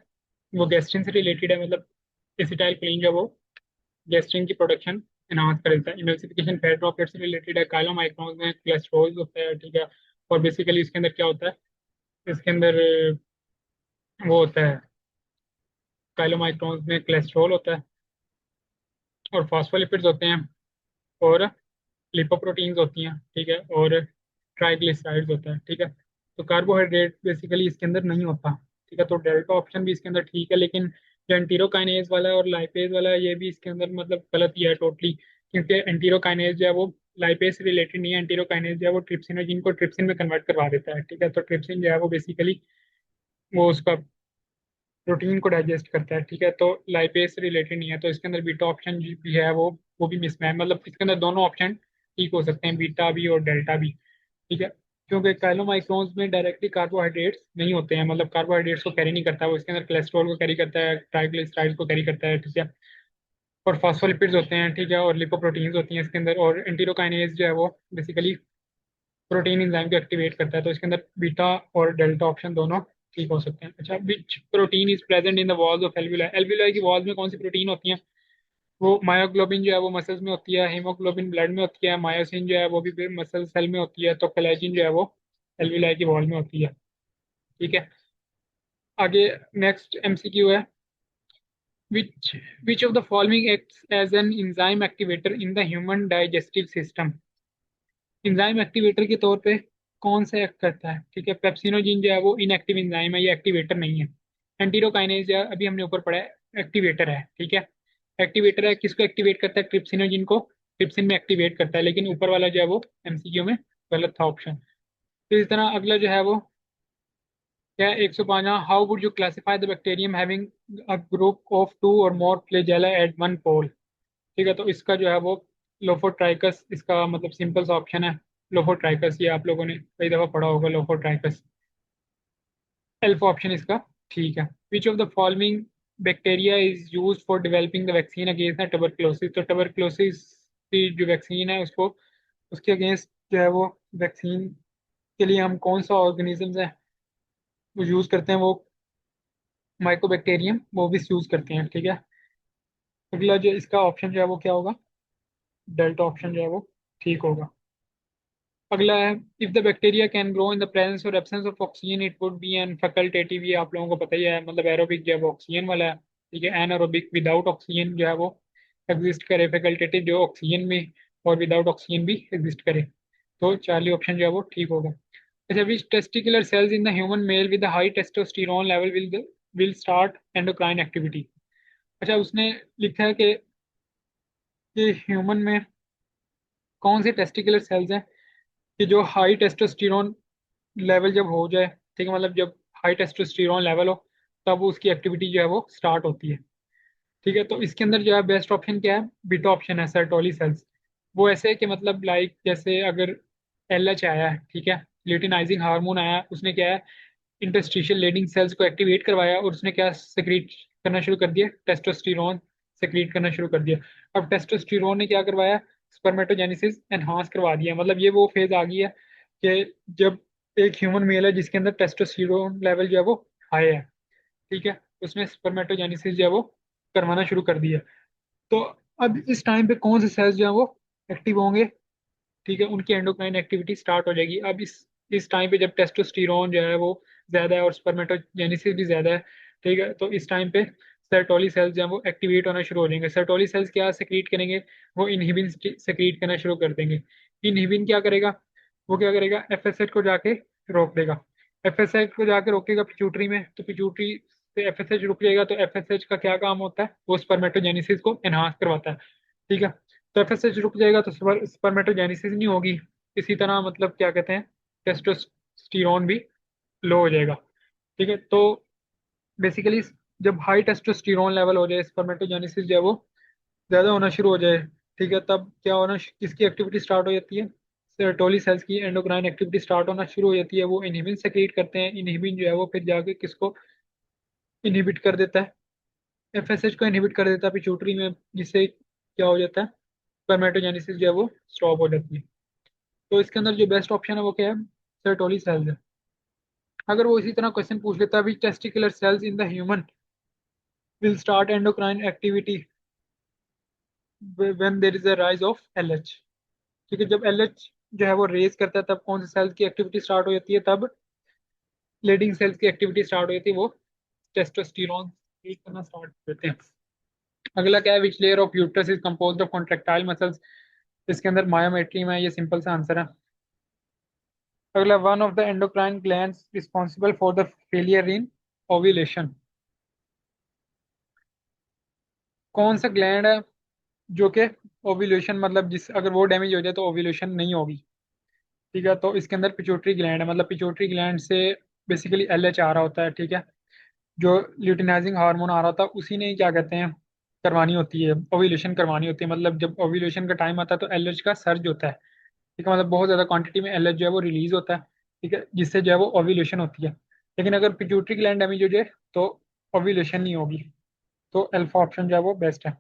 वो गैस्ट्रिन से रिलेटेड है। मतलब एसिटाइल कोलिन जो है वो गैस्ट्रिन की प्रोडक्शन एनहांस कर देता है। इमल्सिफिकेशन फैट ड्रॉपलेट से रिलेटेड है। काइलोमाइक्रोन्स में कोलेस्ट्रॉल होता है। ठीक है। और बेसिकली इसके अंदर क्या होता है? इसके अंदर वो होता है, काइलोमाइक्रोन्स में कोलेस्ट्रॉल होता है और फॉस्फोलिपिड्स होते हैं और लिपोप्रोटीन्स होती हैं। ठीक है। और ट्राइग्लिसराइड्स होता है। ठीक है। तो कार्बोहाइड्रेट बेसिकली इसके अंदर नहीं होता। ठीक है। तो डेल्टा ऑप्शन भी इसके अंदर ठीक है, लेकिन जो एंटीरोकाइनेज वाला है और लाइपेज वाला है ये भी इसके अंदर मतलब गलत ही है टोटली, क्योंकि एंटीरोकाइनेज जो है वो लाइपेज से रिलेटेड नहीं है। एंटीरोकाइनेज जो है वो ट्रिप्सिनोजिन को ट्रिप्सिन में कन्वर्ट करवा देता है। ठीक है। तो ट्रिप्सिन जो है वो बेसिकली वो उसका प्रोटीन को डाइजेस्ट करता है। ठीक है। तो लाइपेज से रिलेटेड नहीं है। तो इसके अंदर बीटा ऑप्शन भी है वो भी मिसमैच, मतलब इसके अंदर दोनों ऑप्शन ठीक हो सकते हैं, बीटा भी और डेल्टा भी। ठीक है। क्योंकि काइलोमाइक्रोन्स में डायरेक्टली कार्बोहाइड्रेट्स नहीं होते हैं, मतलब कार्बोहाइड्रेट्स को कैरी नहीं करता है वो, इसके अंदर कोलेस्ट्रॉल को कैरी करता है, ट्राइग्लिसराइड्स को कैरी करता है। ठीक है। और फॉस्फोलिपिड्स होते हैं। ठीक है। और लिपोप्रोटीन्स होती हैं इसके अंदर। और एंटीरोकाइनेज जो है वो बेसिकली प्रोटीन एंजाइम को एक्टिवेट करता है। तो इसके अंदर बीटा और डेल्टा ऑप्शन दोनों ठीक हो सकते हैं। अच्छा, विच protein is present in the walls of alveoli? Alveoli की वॉल्स में कौन सी प्रोटीन होती है? वो मायोग्लोबिन जो है वो मसल्स में होती है, हीमोग्लोबिन ब्लड में होती है, मायोसिन जो है वो भी मसल सेल में होती है, तो कोलेजिन जो है वो एल्वुलाई की वॉल में होती है। ठीक है। आगे नेक्स्ट एमसीक्यू है, which which of the following acts as an enzyme activator in the human digestive system? Enzyme activator के तौर पे कौन सा एक्ट करता है? ठीक है। पेप्सिनोजिन जो है वो इनएक्टिव एंजाइम है, ये एक्टिवेटर नहीं है। एंटीरोकाइनेज जो है अभी हमने ऊपर पढ़ा है, एक्टिवेटर है। ठीक है। एक्टिवेटर है, किसको एक्टिवेट करता है? ट्रिप्सिनोजिन को ट्रिप्सिन में एक्टिवेट करता है, लेकिन ऊपर वाला जो है वो एमसीक्यू में गलत था ऑप्शन। तो इस तरह अगला जो है वो क्या है? 105, how would you classify the bacterium having a group of two or more flagella at one pole? ठीक है। तो इसका जो है वो लोफोट्राइकस इसका मतलब सिंपल सा ऑप्शन है। लोफोट्राइकस, ये आप लोगों ने कई दफा पढ़ा होगा लोफोट्राइकस। एल्फा ऑप्शन इसका ठीक है। Which of the following bacteria is use for developing the vaccine against the tuberculosis? तो ट्यूबरक्लोसिस की जो वैक्सीन है उसको उसके अगेंस्ट जो है वो वैक्सीन के लिए हम कौन सा ऑर्गेनिज्म है वो यूज करते हैं? वो माइकोबैक्टीरियम वो भी यूज करते हैं। ठीक है। अगला जो इसका ऑप्शन जो है वो क्या होगा? डेल्टा ऑप्शन जो है वो ठीक होगा। अगला है, if the bacteria can grow in the presence और absence of oxygen it would be an facultative. ये आप लोगों को पता ही है, मतलब एरोबिक जो है वो ऑक्सीजन वाला है। ठीक है। एनारोबिक विदाउट ऑक्सीजन जो है वो एग्जिस्ट करे, फैकल्टेटिव जो ऑक्सीजन में और विदाउट ऑक्सीजन भी एग्जिस्ट करे। तो चार्ली ऑप्शन जो है वो ठीक होगा। अच्छा, which testicular cells in the human male with high testosterone level will start endocrine activity? अच्छा, उसने लिखा है कि ह्यूमन में कौन से टेस्टिकुलर सेल्स हैं कि जो हाई टेस्टोस्टेरोन लेवल जब हो जाए, ठीक है, मतलब जब हाई टेस्टोस्टेरोन लेवल हो तब उसकी एक्टिविटी जो है वो स्टार्ट होती है। ठीक है। तो इसके अंदर जो है बेस्ट ऑप्शन क्या है? बीटा ऑप्शन है, सर्टोली सेल्स। वो ऐसे है कि मतलब लाइक जैसे अगर एल एच आया है, ठीक है, ल्यूटिनाइजिंग हार्मोन आया, उसने क्या है इंटरस्टिशियल लीडिंग सेल्स को एक्टिवेट करवाया और उसने क्या सेक्रेट करना शुरू कर दिया, टेस्टोस्टेरोन सेक्रेट करना शुरू कर दिया। अब टेस्टोस्टेरोन ने क्या करवाया, स्पर्मेटोजेनेसिस एनहांस करवा दिया। मतलब ये वो फेज आ गई है कि जब एक ह्यूमन मेल है जिसके अंदर टेस्टोस्टेरोन लेवल जो है वो हाई है, ठीक है, उसने स्पर्मेटोजेनेसिस जो है वो करवाना शुरू कर दिया। तो अब इस टाइम पे कौन से सेल्स जो है वो एक्टिव होंगे, ठीक है, उनकी एंडोक्राइन एक्टिविटी स्टार्ट हो जाएगी। अब इस टाइम पे जब टेस्टोस्टेरोन जो है वो ज्यादा है और स्पर्मेटोजेनेसिस भी ज्यादा है, ठीक है, तो इस टाइम पे सर्टोली सेल्स जो है वो एक्टिवेट होना शुरू हो जाएंगे। सर्टोली सेल्स क्या सेक्रीट करेंगे, वो इनहिबिन सेक्रीट करना शुरू कर देंगे। इनहिबिन क्या करेगा, वो क्या करेगा, एफएसएच को जाके रोक देगा। एफएसएच को जाके रोकेगा पिट्यूटरी में, तो पिट्यूटरी से एफएसएच रुक जाएगा। तो एफएसएच का क्या काम होता है, वो स्पर्मेटोजेनेसिस को एनहांस करवाता है, ठीक है। तो एफएसएच रुक जाएगा तो स्पर्मेटोजेनेसिस नहीं होगी। इसी तरह मतलब क्या कहते हैं, टेस्टोस्टेरोन भी लो हो जाएगा, ठीक है। तो बेसिकली जब हाई टेस्टोस्टेरोन लेवल हो जाए, स्पर्मेटोजेनेसिस जो है वो ज्यादा होना शुरू हो जाए, ठीक है, तब क्या होना, किसकी एक्टिविटी स्टार्ट हो जाती है, सर्टोली सेल्स की एंडोक्राइन एक्टिविटी स्टार्ट होना शुरू हो जाती है। वो इनहिबिन सेक्रेट करते हैं। इनहिबिन जो है वो फिर जाके किसको इनहिबिट कर देता है, एफएसएच को इनहिबिट कर देता है पिट्यूटरी में, जिससे क्या हो जाता है, स्पर्मेटोजेनेसिस जो है वो स्टॉप हो जाती है। तो इसके अंदर जो बेस्ट ऑप्शन है वो क्या है, सर्टोली सेल्स है। अगर वो इसी तरह क्वेश्चन पूछ लेता है, which testicular cells in the human will start endocrine activity when there is a rise of LH, ठीक है, जब एलएच जो है वो रेज करता है तब कौन से सेल्स की एक्टिविटी स्टार्ट हो जाती है, तब लीडिंग सेल्स की एक्टिविटी स्टार्ट हो जाती है, वो टेस्टोस्टेरोन रिलीज करना स्टार्ट कर देते हैं। अगला क्या है, which layer of uterus is composed of contractile muscles, इसके अंदर मायोमेट्रियम है, ये सिंपल सा आंसर है। अगला, one of the endocrine glands responsible for the failure in ovulation, कौन सा ग्लैंड है जो कि ओव्यूलेशन, मतलब जिस अगर वो डैमेज हो जाए तो ओव्यूलेशन नहीं होगी, ठीक है। तो इसके अंदर पिट्यूटरी ग्लैंड है। मतलब पिट्यूटरी ग्लैंड से बेसिकली एलएच आ रहा होता है, ठीक है, जो ल्यूटिनाइजिंग हार्मोन आ रहा होता है उसी ने क्या कहते हैं करवानी होती है, ओव्यूलेशन करवानी होती है। मतलब जब ओव्यूलेशन का टाइम आता है तो एलएच का सर्ज होता है, ठीक है, मतलब बहुत ज्यादा क्वांटिटी में एलएच जो है वो रिलीज होता है, ठीक है, जिससे जो है वो ओव्यूलेशन होती है। लेकिन अगर पिट्यूटरी ग्लैंड डैमेज हो जाए तो ओव्यूलेशन नहीं होगी। तो अल्फा ऑप्शन जो है वो बेस्ट है।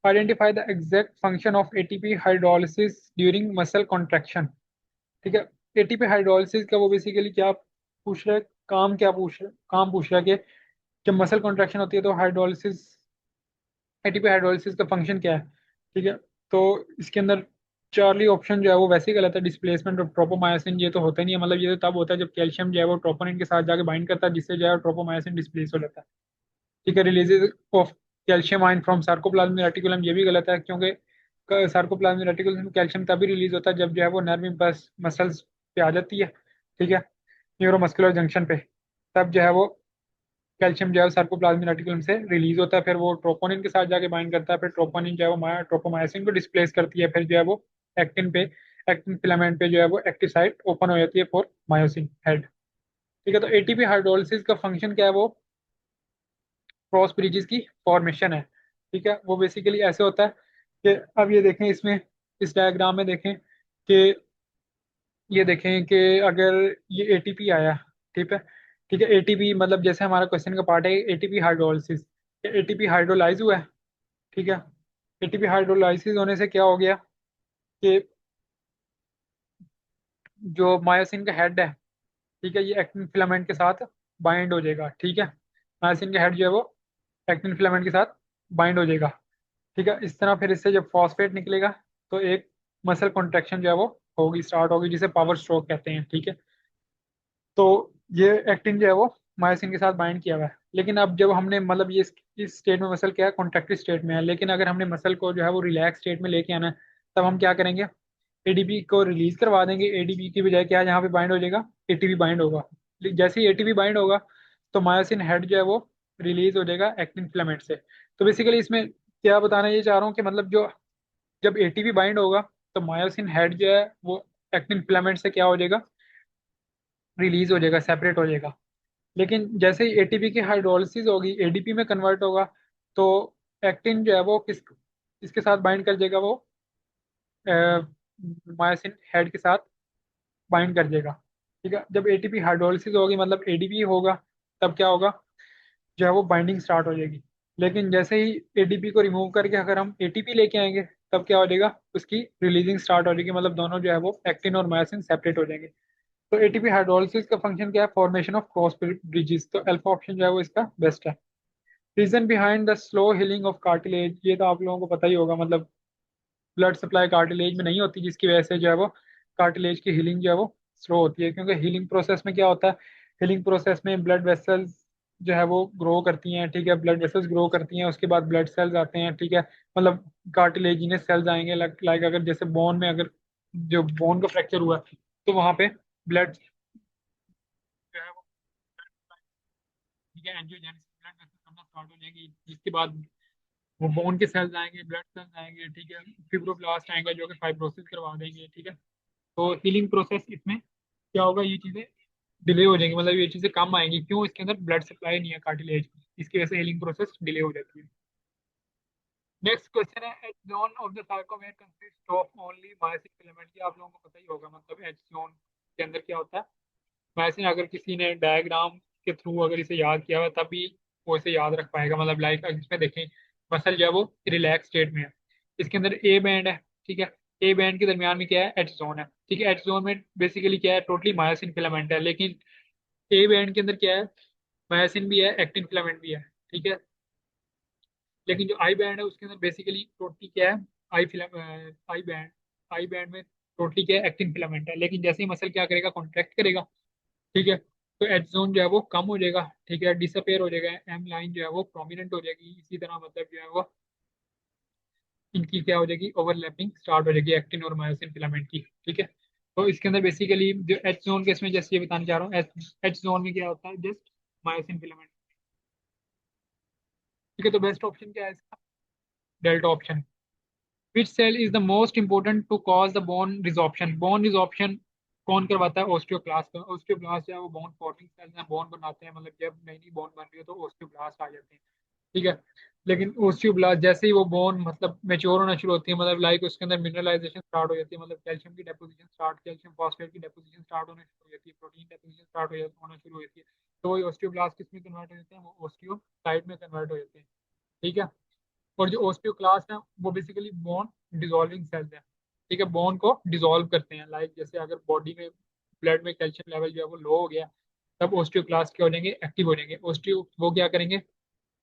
Identify the exact function of ATP hydrolysis during muscle contraction, ठीक है। एटीपी हाइड्रोलिसिस का वो बेसिकली क्या पूछ रहा है, काम क्या पूछ रहा है, काम पूछ रहा है कि जब मसल कॉन्ट्रैक्शन होती है तो हाइड्रोलिसिस, एटीपी हाइड्रोलिसिस का फंक्शन क्या है, ठीक है। तो इसके अंदर चार्ली ऑप्शन जो है वो वैसे ही गलत है। डिस्प्लेसमेंट ऑफ ट्रोपोमायोसिन ये तो होता ही नहीं है। मतलब ये तो तब होता है जब कैल्शियम जो है वो ट्रोपोनिन के साथ जाके बाइंड करता है, जिससे जो है ट्रोपोमायोसिन डिस्प्लेस हो जाता है, ठीक है। Release of calcium ion from sarcoplasmic reticulum, ये भी गलत है, क्योंकि सार्कोप्लाज्मिक रेटिकुलम में कैल्शियम तभी रिलीज होता है जब जो है वो नर्व इम्पल्स मसल्स पे आ जाती है, ठीक है, न्यूरोमस्कुलर जंक्शन पे, तब जो है वो कैल्शियम जो है सार्कोप्लाज्मिक रेटिकुलम से रिलीज होता है। फिर वो ट्रोपोनिन के साथ जाके बाइंड करता है, फिर ट्रोपोनिन जो है वो ट्रोपोमायोसिन को डिस्प्लेस करती है, फिर जो है वो एक्टिन पे, एक्टिन फिलामेंट पे जो है वो एक्टिव साइट ओपन हो जाती है फॉर मायोसिन हेड, ठीक है। तो एटीपी हाइड्रोलिसिस का फंक्शन क्या है, वो क्रॉस ब्रिजेस की फॉर्मेशन है, ठीक है। वो बेसिकली ऐसे होता है कि अब ये देखें इसमें, इस डायग्राम में देखें कि ये देखें कि अगर ये एटीपी आया, ठीक है, ठीक है, एटीपी मतलब जैसे हमारा क्वेश्चन का पार्ट है एटीपी हाइड्रोलिसिस, एटीपी हाइड्रोलाइज हुआ है, ठीक है। एटीपी हाइड्रोलाइसिस होने से क्या हो गया कि जो मायोसिन का हेड है, ठीक है, ये एक्टिन फिलामेंट के साथ बाइंड हो जाएगा, ठीक है। मायोसिन का हेड जो है वो एक्टिन फिलामेंट के साथ बाइंड हो जाएगा, ठीक है। इस तरह फिर इससे जब फॉस्फेट निकलेगा तो एक मसल कॉन्ट्रैक्शन जो है वो होगी, स्टार्ट होगी, जिसे पावर स्ट्रोक कहते हैं, ठीक है। तो ये एक्टिन जो है वो मायोसिन के साथ बाइंड किया हुआ है। लेकिन अब जब हमने मतलब ये इस स्टेट में मसल क्या है, कॉन्ट्रैक्टिव स्टेट में है, लेकिन अगर हमने मसल को जो है वो रिलैक्स स्टेट में लेके आना है, तब हम क्या करेंगे, एडीपी को रिलीज करवा देंगे। एडीपी की बजाय क्या यहाँ पे बाइंड हो जाएगा, एटीपी बाइंड होगा। जैसे ही एटीपी बाइंड होगा तो मायोसिन हेड जो है वो रिलीज हो जाएगा एक्टिन फिलामेंट से। तो बेसिकली इसमें क्या बताना ये चाह रहा हूँ कि मतलब जो जब एटीपी बाइंड होगा तो मायोसिन हेड जो है वो एक्टिन फिलामेंट से क्या हो जाएगा, रिलीज हो जाएगा, सेपरेट हो जाएगा। लेकिन जैसे ही एटीपी की हाइड्रोलिसिस होगी, एडीपी में कन्वर्ट होगा, तो एक्टिन जो है वो इसके साथ बाइंड कर जाएगा, वो मायोसिन हेड के साथ बाइंड कर जाएगा, ठीक है, जब एटीपी हाइड्रोलिसिस होगी मतलब एडीपी होगा, तब क्या होगा, जो है वो बाइंडिंग स्टार्ट हो जाएगी। लेकिन जैसे ही एडीपी को रिमूव करके अगर हम एटीपी लेके आएंगे, तब क्या हो जाएगा, उसकी रिलीजिंग स्टार्ट हो जाएगी, मतलब दोनों जो है वो एक्टिन और मायोसिन सेपरेट हो जाएंगे। तो एटीपी हाइड्रोलिसिस का फंक्शन क्या है, फॉर्मेशन ऑफ क्रॉस ब्रिजेस। तो अल्फा ऑप्शन जो है वो इसका बेस्ट है। Reason behind the slow healing of cartilage, ये तो आप लोगों को पता ही होगा, मतलब ब्लड सप्लाई कार्टिलेज में नहीं होती, जिसकी वजह से जो है वो कार्टिलेज की हीलिंग जो है वो स्लो होती है। क्योंकि हीलिंग प्रोसेस में क्या होता है, हीलिंग प्रोसेस में ब्लड वेसल्स जो है वो ग्रो करती हैं, ठीक है, ब्लड वेसल्स ग्रो करती हैं, उसके बाद ब्लड सेल्स आते हैं, ठीक है, मतलब कार्टिलेजिनस सेल्स आएंगे, लाइक अगर जैसे बोन में अगर जो बोन का फ्रैक्चर हुआ है, तो वहां पे ब्लड जो है वो, ठीक है, एंजियोजेनेसिस, ब्लड वेसल्स बनना स्टार्ट हो जाएगी, जिसके बाद वो बोन के सेल्स आएंगे, ब्लड सेल्स आएंगे, ठीक है, फिब्रोब्लास्ट आएंगे जो कि फाइब्रोसिस करवा देंगे, ठीक है। तो हीलिंग प्रोसेस इसमें क्या होगा, ये चीजें डिले हो जाएंगी, मतलब ये चीजें कम आएंगी, क्यों, इसके अंदर ब्लड सप्लाई नहीं है कार्टिलेज की, इसकी वजह से हीलिंग प्रोसेस डिले हो जाती है। नेक्स्ट क्वेश्चन है, H zone of the sarcomere consist of only myosin filament, की आप लोगों को पता ही होगा, मतलब एच जोन के अंदर क्या होता है, मायोसिन। अगर किसी ने डायग्राम के थ्रू अगर इसे याद किया हुआ तभी वो इसे याद रख पाएगा, मतलब लाइक इसमें देखें, मसल जो है वो रिलैक्स स्टेट में है, इसके अंदर ए बैंड है, ठीक है, ए बैंड के दरमियान में क्या है, एच जोन है, ठीक है, एच जोन में बेसिकली क्या है, टोटली मायोसिन फिलामेंट है, लेकिन ए बैंड के अंदर क्या है, मायोसिन भी है, एक्टिन फिलामेंट भी है, ठीक है। लेकिन जो आई बैंड है उसके अंदर बेसिकली टोटली क्या है, आई फिलाम आई बैंड, आई बैंड में टोटली क्या है, एक्टिन फिलामेंट है, लेकिन जैसे ही मसल क्या करेगा, कॉन्ट्रैक्ट करेगा, ठीक है, तो एच जोन जो है वो कम हो जाएगा, ठीक है, डिसअपेयर हो जाएगा, एम लाइन जो है वो प्रोमिनेंट हो जाएगी, इसी तरह मतलब जो है वो इनकी क्या हो जाएगी, ओवरलैपिंग स्टार्ट हो जाएगी एक्टिन और मायोसिन फिलामेंट की, ठीक है। तो इसके अंदर बेसिकली जो एच जोन के, इसमें जैसे ये बताना चाह रहा हूँ, एच जोन में क्या होता है, जस्ट मायोसिन फिलामेंट, ठीक है। तो बेस्ट ऑप्शन क्या है इसका, delta option. Which cell is the most important to cause the bone resorption, bone resorption कौन करवाता है, ऑस्टियोक्लास्ट का, ऑस्टियोब्लास्ट जो है वो बोन फॉर्मिंग सेल्स हैं, बोन बनाते हैं, मतलब जब नई नई बोन बन रही है तो ऑस्टियोब्लास्ट आ जाते हैं, ठीक है। लेकिन ओस्टियोब्लास्ट जैसे ही वो बोन मतलब मेच्योर होना शुरू होती है, मतलब लाइक उसके अंदर मिनरलाइजेशन स्टार्ट हो जाती है, मतलब कैल्शियम की डेपोजिशन स्टार्ट, कैल्शियम फॉस्फेट की डेपोजिशन स्टार्ट होना शुरू हो जाती है, प्रोटीन डेपोजिशन स्टार्ट होना शुरू हो जाती है, तो वही ओस्टियोब्लास्ट किस में कन्वर्ट हो जाते हैं, वो ओस्टियोसाइट में कन्वर्ट हो जाते हैं, ठीक है। और जो ओस्टियोक्लास्ट है वो बेसिकली बोन डिजोल्विंग सेल्स हैं, ठीक है, बोन को डिजोल्व करते हैं, लाइक जैसे अगर बॉडी में ब्लड में कैल्शियम लेवल जो है वो लो हो गया, तब ओस्टियोक्लास्ट क्या हो जाएंगे, एक्टिव हो जाएंगे, ओस्टियो वो क्या करेंगे,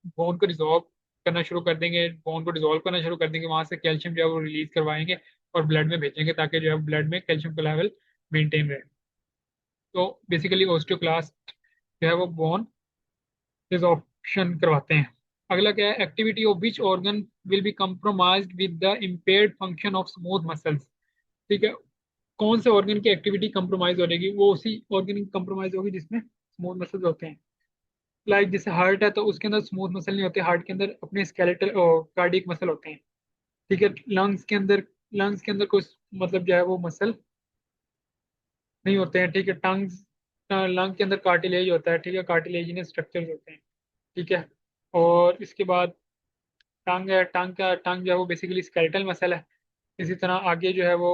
बोन को डिजोल्व करना शुरू कर देंगे, बोन को डिजोल्व करना शुरू कर देंगे, वहां से कैल्शियम जो है वो रिलीज करवाएंगे और ब्लड में भेजेंगे, ताकि जो है ब्लड में कैल्शियम का लेवल मेंटेन रहे। तो बेसिकली ओस्टियोक्लास्ट जो है वो बोन डिसऑप्शन करवाते हैं। अगला क्या है, activity of which organ will be compromised with the impaired function of smooth muscles, ठीक है, कौन से ऑर्गन की एक्टिविटी कंप्रोमाइज हो जाएगी, वो उसी ऑर्गन की कंप्रोमाइज होगी जिसमें स्मूथ मसल्स होते हैं। लाइक जैसे हार्ट है तो उसके अंदर स्मूथ मसल नहीं होते, हार्ट के अंदर अपने स्केलेटल कार्डियक मसल होते हैं, ठीक है। लंग्स के अंदर कुछ मतलब जो है वो मसल नहीं होते हैं, ठीक है, टंग्स, लंग के अंदर कार्टिलेज होता है, ठीक है, कार्टिलेजिनस स्ट्रक्चर्स होते हैं, ठीक है। और इसके बाद टंग है, टंग जो है वो बेसिकली स्केलेटल मसल है। इसी तरह आगे जो है वो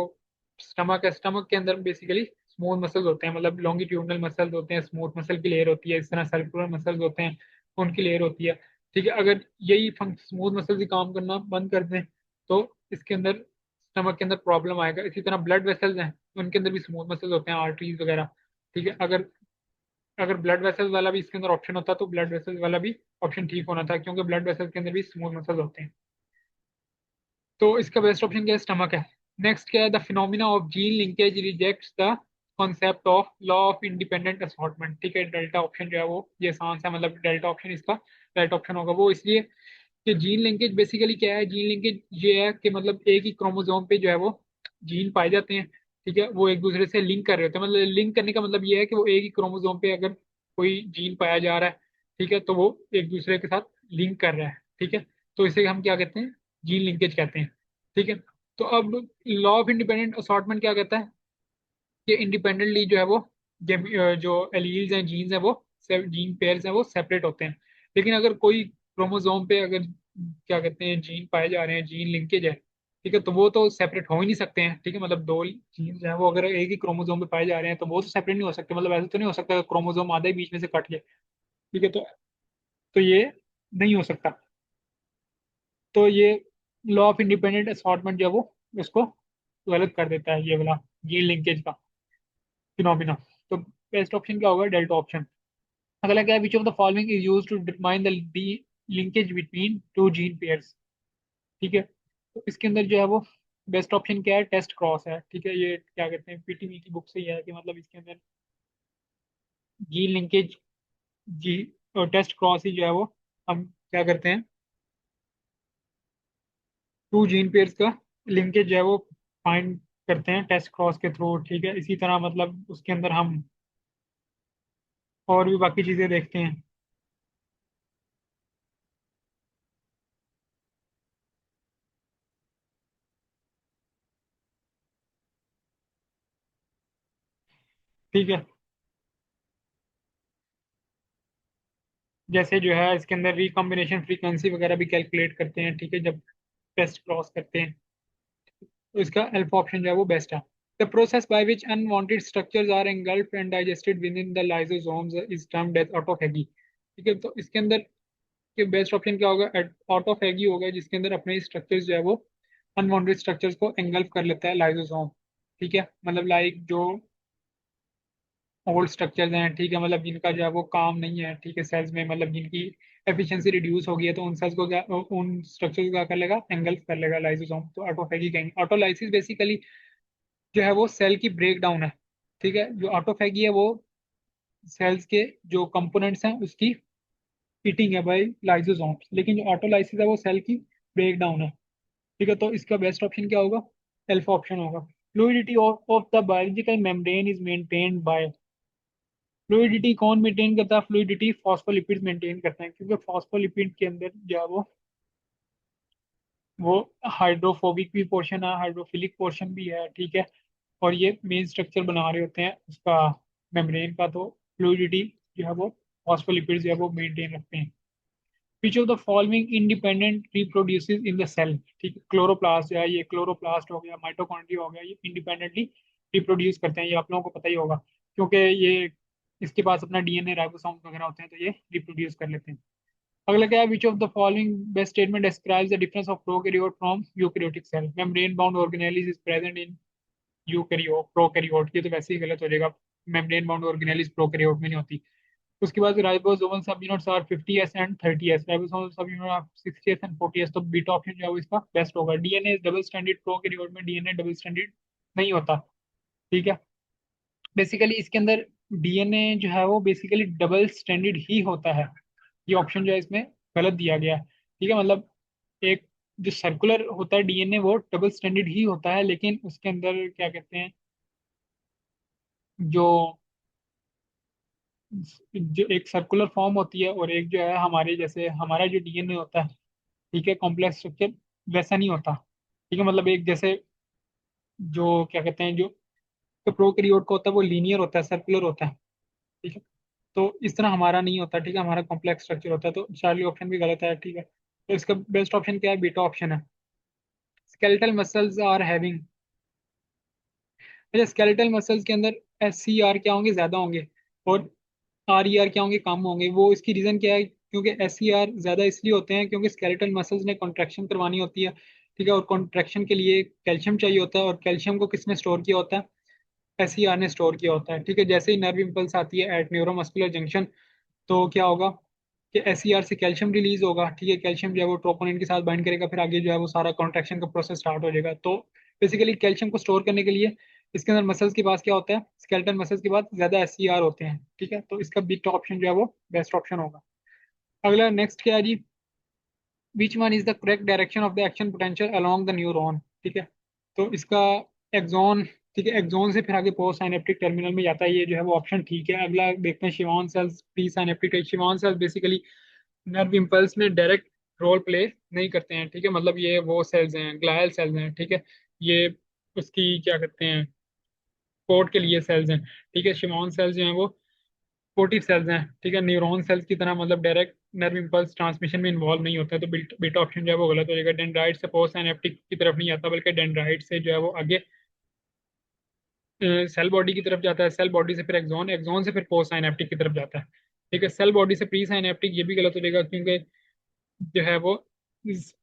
स्टमक है, स्टमक के अंदर बेसिकली स्मूथ मसल्स होते हैं, मतलब लॉन्गिट्यूडनल मसल्स होते हैं, स्मूथ मसल की लेयर होती है, इस तरह सर्कुलर मसल्स होते हैं, उनकी लेयर होती है, ठीक है। अगर यही स्मूथ मसल्स ही काम करना बंद कर दें, तो इसके अंदर स्टमक के अंदर प्रॉब्लम आएगा। इसी तरह ब्लड वेसल्स हैं, उनके अंदर भी स्मूथ मसल्स होते हैं, आर्टरीज वगैरह, ठीक है। अगर अगर ब्लड वेसल्स वाला भी इसके अंदर ऑप्शन होता तो ब्लड वेसल्स वाला भी ऑप्शन ठीक होना था, क्योंकि ब्लड वेसल्स के अंदर भी स्मूथ मसल्स होते हैं। तो इसका बेस्ट ऑप्शन क्या है, स्टमक है। नेक्स्ट क्या है, the phenomena of gene linkage rejects the concept of law of independent assortment, ठीक है, डेल्टा ऑप्शन जो है वो ये आसान सा, मतलब डेल्टा ऑप्शन इसका राइट ऑप्शन होगा, वो इसलिए कि जीन लिंकेज बेसिकली क्या है, जीन लिंकेज ये है कि मतलब एक ही क्रोमोसोम पे जो है वो जीन पाए जाते हैं, ठीक है, वो एक दूसरे से लिंक कर रहे होते हैं, मतलब लिंक करने का मतलब ये है कि वो एक ही क्रोमोसोम पे अगर कोई जीन पाया जा रहा है, ठीक है, तो वो एक दूसरे के साथ लिंक कर रहा है, ठीक है, तो इसे हम क्या कहते हैं, जीन लिंकेज कहते हैं, ठीक है। तो अब लॉ ऑफ इंडिपेंडेंट असॉर्टमेंट क्या कहता है कि इंडिपेंडेंटली जो है वो जो एलील्स हैं, जीन्स हैं, वो जीन पेयर्स हैं वो सेपरेट होते हैं। लेकिन अगर कोई क्रोमोसोम पे अगर क्या कहते हैं जीन पाए जा रहे हैं, जीन लिंकेज है, ठीक है, तो वो तो सेपरेट हो ही नहीं सकते हैं। ठीक है, मतलब दो जीन जो है वो अगर एक ही क्रोमोसोम पे पाए जा रहे हैं तो वो तो सेपरेट नहीं हो सकते। मतलब ऐसे तो नहीं हो सकता क्रोमोसोम आधा ही बीच में से कट गया। ठीक है, तो ये नहीं हो सकता। तो ये लॉ ऑफ इंडिपेंडेंट असॉर्टमेंट जो है वो उसको गलत कर देता है, ये वाला जीन लिंकेज का फिनोमिना। तो बेस्ट ऑप्शन क्या होगा? Delta option. अगला क्या है? Which of the following is used to determine the linkage between two gene pairs. ठीक है, तो इसके अंदर जो है वो बेस्ट ऑप्शन क्या है? टेस्ट क्रॉस है। ठीक है, ये क्या कहते हैं, पीटीवी की बुक से ही है कि मतलब इसके अंदर जीन लिंकेज, जी टेस्ट क्रॉस ही जो है वो हम क्या करते हैं, टू जीन पेयर्स का लिंकेज जो है वो फाइंड करते हैं टेस्ट क्रॉस के थ्रू। ठीक है, इसी तरह मतलब उसके अंदर हम और भी बाकी चीजें देखते हैं। ठीक है, जैसे जो है इसके अंदर रिकॉम्बिनेशन फ्रीक्वेंसी वगैरह भी कैलकुलेट करते हैं। ठीक है, जब टेस्ट क्रॉस करते हैं तो इसका अल्फा ऑप्शन जो है वो बेस्ट है। The process by which unwanted structures are engulfed and digested within the lysosomes is termed as autophagy. ठीक है, तो इसके अंदर के बेस्ट ऑप्शन क्या होगा? ऑटोफेगी होगा, जिसके अंदर अपने स्ट्रक्चर्स जो है वो अनवांटेड स्ट्रक्चर्स को एंगल्फ कर लेता है लाइसोसोम। ठीक है, मतलब लाइक जो ओल्ड स्ट्रक्चर्स हैं, ठीक है, मतलब जिनका जो है वो काम नहीं है, ठीक है, सेल्स में, मतलब जिनकी एफिशिएंसी रिड्यूस हो गई है, तो उन सेल्स को क्या, उन स्ट्रक्चर्स को क्या कर लेगा? एंगल्फ कर लेगा लाइसोसोम। तो ऑटोफेगी कहेंगे। ऑटोलाइसिस बेसिकली जो है वो सेल की ब्रेक डाउन है। ठीक है, जो ऑटोफेगी है वो सेल्स के जो कंपोनेंट्स हैं उसकी ईटिंग है बाय लाइसोसोम, लेकिन जो ऑटोलाइसिस है वो सेल की ब्रेक डाउन है। ठीक है, तो इसका बेस्ट ऑप्शन क्या होगा? अल्फा ऑप्शन होगा। Fluidity of the biological membrane is maintained by. Fluidity कौन मेंटेन करता है? फ्लूइडिटी फॉस्फोलिपिड्स मेंटेन करते हैं, क्योंकि फॉस्फोलिपिड के अंदर जो है वो हाइड्रोफोबिक भी पोर्शन है, हाइड्रोफिलिक पोर्शन भी है। ठीक है, और ये मेन स्ट्रक्चर बना रहे होते हैं उसका, मेम्ब्रेन का। तो फ्लूइडिटी जो है वो फॉस्फोलिपिड्स जो है वो मेंटेन रखते हैं। Which of the following independent reproduces in the cell. ठीक है, क्लोरोप्लास्ट जो है, ये क्लोरोप्लास्ट हो गया, माइटोकॉन्ड्रिया हो गया, ये इंडिपेंडेंटली रिप्रोड्यूस करते हैं। ये आप लोगों को पता ही होगा, क्योंकि ये इसके पास अपना डीएनए राइबोसोम्स वगैरह होते हैं, तो ये रिप्रोड्यूस कर लेते हैं। अगला क्या है? Which of the following best statement describes the difference of prokaryote from eukaryotic cell. Membrane bound organelles is present in eukaryote prokaryote. ये तो वैसे ही गलत हो जाएगा, मेम्ब्रेन बाउंड ऑर्गेनेलिस प्रोकैरियोट में नहीं होती। उसके बाद ribosomal subunits are 50s and 30s, ribosomal subunit are 60s and 40s। तो बीटा ऑप्शन जो है वो इसका बेस्ट होगा। डीएनए डबल स्टैंडर्ड, प्रोकैरियोट में डीएनए डबल स्टैंडर्ड नहीं होता। ठीक है, बेसिकली इसके अंदर डीएनए जो है वो बेसिकली डबल स्टैंडर्ड ही होता है। ये ऑप्शन जो है इसमें गलत दिया गया है। ठीक है, मतलब एक जो सर्कुलर होता है डीएनए वो डबल स्टैंडर्ड ही होता है, लेकिन उसके अंदर क्या कहते हैं, जो जो एक सर्कुलर फॉर्म होती है और एक जो है हमारे जैसे हमारा जो डीएनए होता है, ठीक है, कॉम्प्लेक्स स्ट्रक्चर वैसा नहीं होता। ठीक है, मतलब एक जैसे जो क्या कहते हैं, जो तो प्रोकैरियोट का होता है वो लीनियर होता है, सर्कुलर होता है। ठीक है, तो इस तरह हमारा नहीं होता। ठीक है, हमारा कॉम्प्लेक्स स्ट्रक्चर होता है। तो चार्ली ऑप्शन भी गलत है। ठीक है, तो इसका बेस्ट ऑप्शन क्या है? बीटा ऑप्शन है। Skeletal muscles are having. अच्छा, स्केलेटल मसल्स के अंदर एस सी आर क्या होंगे? ज्यादा होंगे, और आर ई आर क्या होंगे? कम होंगे। वो इसकी रीजन क्या है? क्योंकि एस सी आर ज्यादा इसलिए होते हैं क्योंकि स्केलेटल मसल्स ने कॉन्ट्रैक्शन करवानी होती है। ठीक है, और कॉन्ट्रैक्शन के लिए कैल्शियम चाहिए होता है, और कैल्शियम को किसने स्टोर किया होता है? एस सी आर ने स्टोर किया होता है। ठीक है, जैसे ही नर्व इम्पल्स आती है एट न्यूरोमस्कुलर जंक्शन, तो क्या होगा कि एस सी आर से कैल्शियम रिलीज होगा। ठीक है, कैल्शियम जो है वो ट्रोपोनिन के साथ बाइंड करेगा, फिर आगे जो है वो सारा कॉन्ट्रैक्शन का प्रोसेस स्टार्ट हो जाएगा। तो बेसिकली कैल्शियम को स्टोर करने के लिए इसके अंदर मसल्स के पास क्या होता है? स्केलेटल मसल्स के पास ज्यादा एस सी आर होते हैं। ठीक है, तो इसका बीटा ऑप्शन जो है वो बेस्ट ऑप्शन होगा। अगला नेक्स्ट क्या है जी? Which one is the correct direction of the action potential along the neuron. ठीक है, तो इसका एक्सॉन। ठीक है, एक्सॉन से फिर आगे पोस्ट साइनेप्टिक टर्मिनल में जाता है, ये जो है वो ऑप्शन ठीक है। अगला देखते हैं Schwann cells presynaptic. Schwann cells basically nerve impulse में डायरेक्ट रोल प्ले नहीं करते हैं। ठीक है, मतलब ये वो सेल्स हैं, ग्लायल सेल्स हैं। ठीक है, ये उसकी क्या कहते हैं, कोट के लिए सेल्स हैं। ठीक है, शिमॉन सेल्स जो हैं वो सपोर्टिव सेल्स हैं, ठीक है, न्यूरॉन सेल्स की तरह, मतलब डायरेक्ट नर्व इम्पल्स ट्रांसमिशन में इन्वॉल्व नहीं होता है, तो बीटा ऑप्शन जो है वो गलत हो जाएगा। डेंड्राइट से पोस्ट साइनेप्टिक की तरफ नहीं आता, बल्कि डेंड्राइट से जो है वो आगे सेल बॉडी की तरफ जाता है, सेल बॉडी से फिर एक्सॉन, एक्सॉन से फिर पोस्ट साइनेप्टिक की तरफ जाता है। ठीक है, सेल बॉडी से प्री साइनेप्टिक ये भी गलत हो जाएगा, क्योंकि जो है वो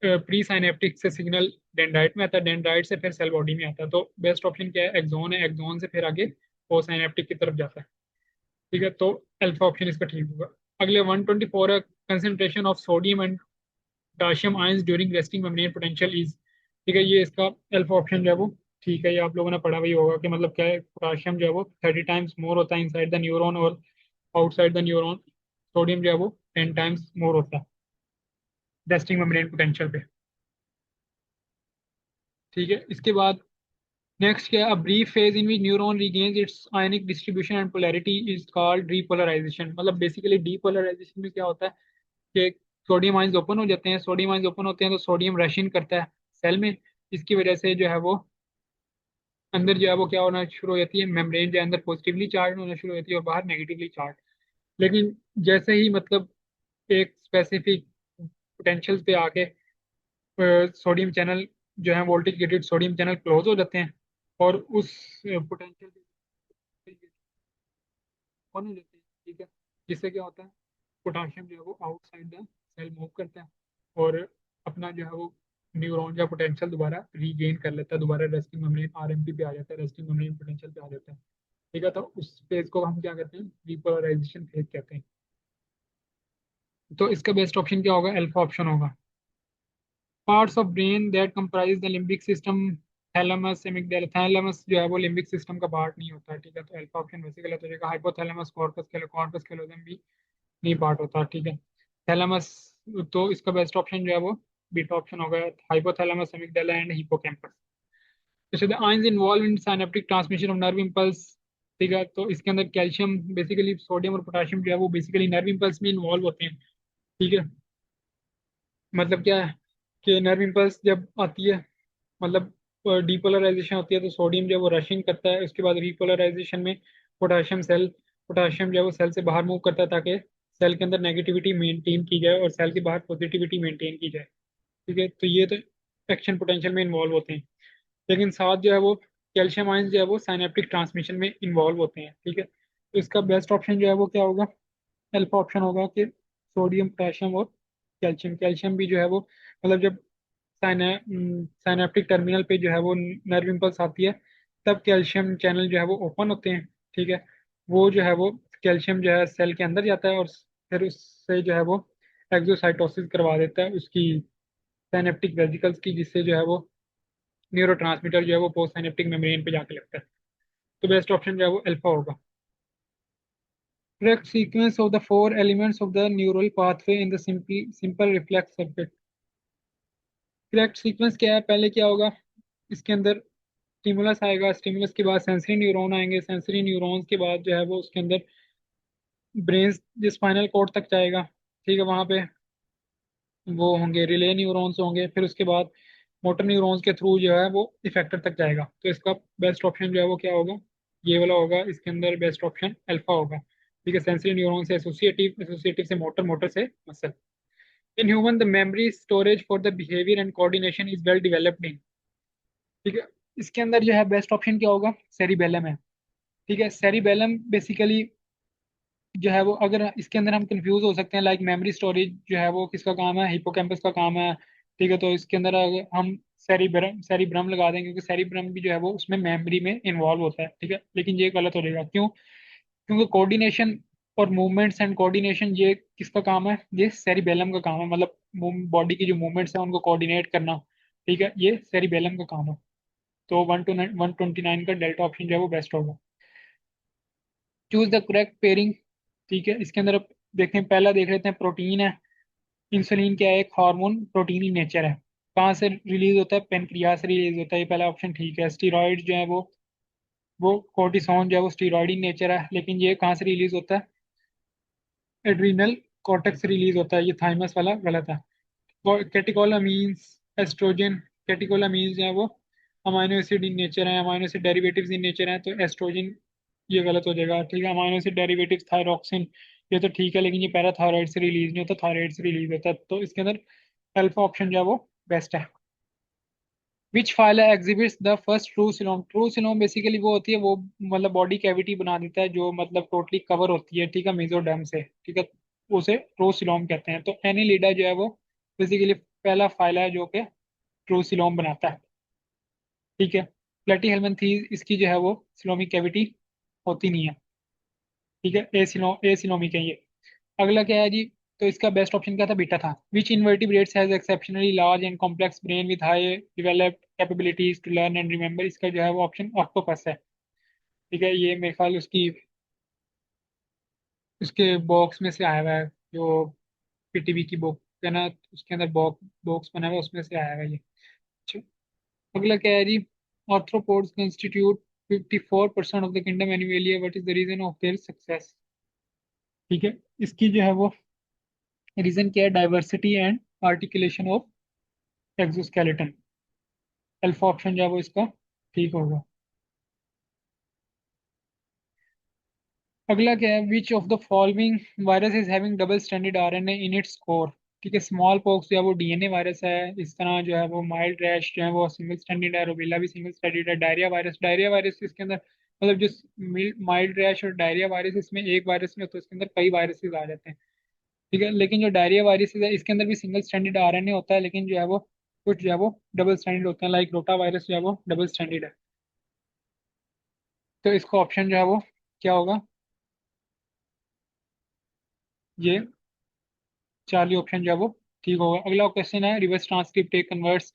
प्री साइनेप्टिक से सिग्नल डेंड्राइट में आता है, डेंड्राइट से फिर सेल बॉडी में आता है। तो बेस्ट ऑप्शन क्या है, एक्सॉन है, एक्सॉन से फिर आगे पोस्ट साइनेप्टिक की तरफ जाता है। ठीक है, तो अल्फा ऑप्शन इसका ठीक होगा। अगले 124 है, concentration of sodium and potassium ions during resting membrane potential is. ठीक है, ये इसका अल्फा ऑप्शन जो है वो ठीक है, ये आप लोगों ने पढ़ा हुआ ही होगा कि मतलब क्या है, पोटेशियम जो है वो 30 टाइम्स मोर होता है इनसाइड द न्यूरॉन और आउटसाइड द न्यूरॉन सोडियम जो है वो 10 टाइम्स मोर होता है रेस्टिंग मेम्ब्रेन पोटेंशियल पे। ठीक है, इसके बाद नेक्स्ट क्या, a brief phase in which neuron regains its ionic distribution and polarity is called depolarization. मतलब बेसिकली डीपोलराइजेशन में क्या होता है कि सोडियम आयंस ओपन हो जाते हैं, सोडियम आयंस ओपन होते हैं तो सोडियम रश इन करता है सेल में, इसकी वजह से जो है वो अंदर जो है वो क्या होना शुरू हो जाती है, मेम्ब्रेन जो है अंदर पॉजिटिवली चार्ज होना शुरू हो जाती है और बाहर नेगेटिवली चार्ज। लेकिन जैसे ही मतलब एक स्पेसिफिक पोटेंशियल पे आके सोडियम चैनल जो है voltage gated sodium channel close हो जाते हैं और उस पोटेंशियल ऑन हो जाते हैं। ठीक है, जिससे क्या होता है, पोटाशियम जो है वो आउटसाइड द सेल मूव करता है और अपना जो है वो न्यूरॉन का पोटेंशियल दोबारा रीगेन कर लेता है, दोबारा रेस्टिंग मेम्ब्रेन आरएमपी पे आ जाता है, रेस्टिंग मेम्ब्रेन पोटेंशियल पे आ जाता है। ठीक है, तो उस फेज को हम क्या कहते हैं, रिपोलराइजेशन फेज कहते हैं। तो इसका बेस्ट ऑप्शन क्या होगा, अल्फा ऑप्शन होगा। Parts of brain that comprise the limbic system, thalamus amygdala, thalamus जो है वो लिम्बिक सिस्टम का पार्ट नहीं होता है। ठीक है, तो अल्फा ऑप्शन वैसे गलत हो जाएगा। हाइपोथैलेमस कॉर्पस कॉर्पस कैलोजम भी नहीं पार्ट होता। ठीक है, थैलेमस, तो इसका बेस्ट ऑप्शन जो है वो बीटा ऑप्शन होगा, हाइपोथैलेमस एमिगडाला एंड हिपोकैम्पस। जैसे the ions involve in synaptic transmission of nerve impulse. ठीक है, तो इसके अंदर कैल्शियम, बेसिकली सोडियम और पोटेशियम जो है वो बेसिकली नर्व इम्पल्स में इन्वॉल्व होते हैं। ठीक है, मतलब क्या है कि नर्व इम्पल्स जब आती है, मतलब डीपोलराइजेशन होती है तो सोडियम जो है वो रशिंग करता है, उसके बाद रिपोलराइजेशन में पोटाशियम जो है वो सेल से बाहर मूव करता है ताकि सेल के अंदर नेगेटिविटी मेंटेन की जाए और सेल के बाहर पॉजिटिविटी मेंटेन की जाए। ठीक है, तो ये तो एक्शन पोटेंशियल में इन्वॉल्व होते हैं। लेकिन साथ जो है वो कैल्शियम आयंस जो है वो साइनेप्टिक ट्रांसमिशन में इन्वॉल्व होते हैं। ठीक है, तो इसका बेस्ट ऑप्शन जो है वो क्या होगा, अल्फा ऑप्शन होगा कि सोडियम पोटेशियम और कैल्शियम। कैल्शियम भी जो है वो मतलब जब साइनेप्टिक टर्मिनल पे जो है वो नर्व इम्पल्स आती है, तब कैल्शियम चैनल जो है वो ओपन होते हैं। ठीक है, वो जो है वो कैल्शियम जो है सेल के अंदर जाता है और फिर उससे जो है वो एक्सोसाइटोसिस करवा देता है उसकी साइनेप्टिक वेसिकल्स की, जिससे जो है वो न्यूरो जो है वो पोस्ट साइनेप्टिक मेम्ब्रेन पे जाके लगता है। तो बेस्ट ऑप्शन जो है वो अल्फा होगा। Correct sequence of the four elements of the neural pathway in the simple reflex circuit। Correct sequence क्या है, पहले क्या होगा, इसके अंदर स्टिमुलस आएगा, स्टिमुलस के बाद सेंसरी न्यूरॉन आएंगे, सेंसरी न्यूरॉन्स के बाद जो है वो उसके अंदर ब्रेन जो स्पाइनल कॉर्ड तक जाएगा। ठीक है, वहां पे वो होंगे रिले न्यूरॉन्स होंगे, फिर उसके बाद मोटर न्यूरॉन्स के थ्रू जो है वो इफेक्टर तक जाएगा। तो इसका बेस्ट ऑप्शन जो है वो क्या होगा, ये वाला होगा, इसके अंदर बेस्ट ऑप्शन अल्फा होगा। ठीक है, सेंसरी न्यूरॉन से एसोसिएटिव, एसोसिएटिव से मोटर, मोटर से muscle. In human the memory storage for the behaviour and coordination is well developed in. ठीक है, इसके अंदर जो है बेस्ट ऑप्शन क्या होगा, सेरिबेलम है। ठीक है, सेरिबेलम बेसिकली जो है वो, अगर इसके अंदर हम कंफ्यूज हो सकते हैं, लाइक मेमोरी स्टोरेज जो है वो किसका काम है, हिपोकैम्पस का काम है। ठीक है, तो इसके अंदर अगर हम सेरिब्रम सेरिब्रम लगा देंगे, क्योंकि सेरिब्रम भी जो है वो उसमें मेमोरी में इन्वॉल्व होता है। ठीक है, लेकिन ये गलत हो जाएगा, क्यों, क्योंकि कोऑर्डिनेशन और मूवमेंट्स एंड कोऑर्डिनेशन ये किसका काम है, ये सेरिबेलम का काम है, मतलब बॉडी की जो मूवमेंट्स है उनको कोऑर्डिनेट करना। ठीक है, ये सेरिबेलम का काम है। तो 129 का डेल्टा ऑप्शन जो है वो बेस्ट होगा। Choose the correct pairing. ठीक है, इसके अंदर अब देखते हैं, पहला देख लेते हैं, प्रोटीन है। इंसुलिन क्या है, एक हार्मोन, प्रोटीन इन नेचर है। कहाँ से रिलीज होता है, पेनक्रियास से रिलीज होता है, ये पहला ऑप्शन ठीक है। स्टीरॉइड जो है वो कोर्टिसोन जो है वो स्टीरॉइड इन नेचर है, लेकिन ये कहाँ से रिलीज होता है, एड्रीनल कॉर्टेक्स से रिलीज होता है, ये थाइमस वाला गलत है। कैटिकोलामीन्स, एस्ट्रोजन, कैटिकोलामीन्स जो है वो अमाइनो एसिड इन नेचर है, amino acid derivatives in nature हैं, तो एस्ट्रोजन ये गलत हो जाएगा। ठीक है, अमाइनो एसिड डेरिवेटिव थायरोक्सिन, ये तो ठीक है, लेकिन ये पैराथायराइड से रिलीज नहीं होता, थायराइड से रिलीज होता है, तो इसके अंदर अल्फा ऑप्शन जो है वो बेस्ट है। Which phylum exhibits the first true coelom? True coelom basically वो होती है, वो मतलब बॉडी कैविटी बना देता है, जो मतलब टोटली कवर होती है, ठीक है, मेसोडर्म से, ठीक है, उसे ट्रू सिलोम कहते हैं। तो एनीलिडा जो है वो बेसिकली पहला फाइला है जो कि ट्रू सिलोम बनाता है। ठीक है, प्लेटीहेल्मिन्थीज इसकी जो है वो सिलोमिक कैविटी होती नहीं है। ठीक है, ए सिलोमिक है ये। अगला क्या है जी? तो इसका बेस्ट ऑप्शन क्या था? बीटा था। Which invertebrates has exceptionally large and complex brain with high developed capabilities to learn and remember? इसका जो है वो ऑप्शन ऑक्टोपस है। ठीक है, ये मेरे ख्याल उसकी उसके बॉक्स में से आया हुआ है, जो पीटीबी की बुक है ना, उसके अंदर बॉक्स बॉक्स बना हुआ है, उसमें से आया हुआ है ये। अच्छा, अगला क्या है जी? Arthropods constitute 54% of the kingdom Animalia, what is the reason of their success? ठीक है, इसकी जो है वो रीजन क्या है? Diversity and articulation of exoskeleton. Alpha option जो है वो इसका ठीक होगा। अगला क्या है? Which of the following virus is having double standard RNA in its core? ठीक है, स्मॉल पॉक्स जो है वो डीएनए वायरस है, इस तरह जो है वो माइल्ड रैश जो है वो सिंगल स्टैंडर्ड है, रूबेला भी सिंगल स्टैंडर्ड है, डायरिया वायरस इसके अंदर मतलब जो माइल्ड रैश और डायरिया वायरस, इसमें एक वायरस में, तो इसके अंदर कई वायरसेस आ जाते हैं। ठीक है, लेकिन जो डायरिया वायरस है इसके अंदर भी सिंगल स्टैंडर्ड आरएनए होता है, लेकिन जो है वो कुछ जो है वो डबल स्टैंडर्ड होते हैं, लाइक रोटा वायरस जो है वो डबल स्टैंडर्ड है। तो इसका ऑप्शन जो है वो क्या होगा? ये चार्ली ऑप्शन जो है वो ठीक होगा। अगला क्वेश्चन है, reverse transcript converts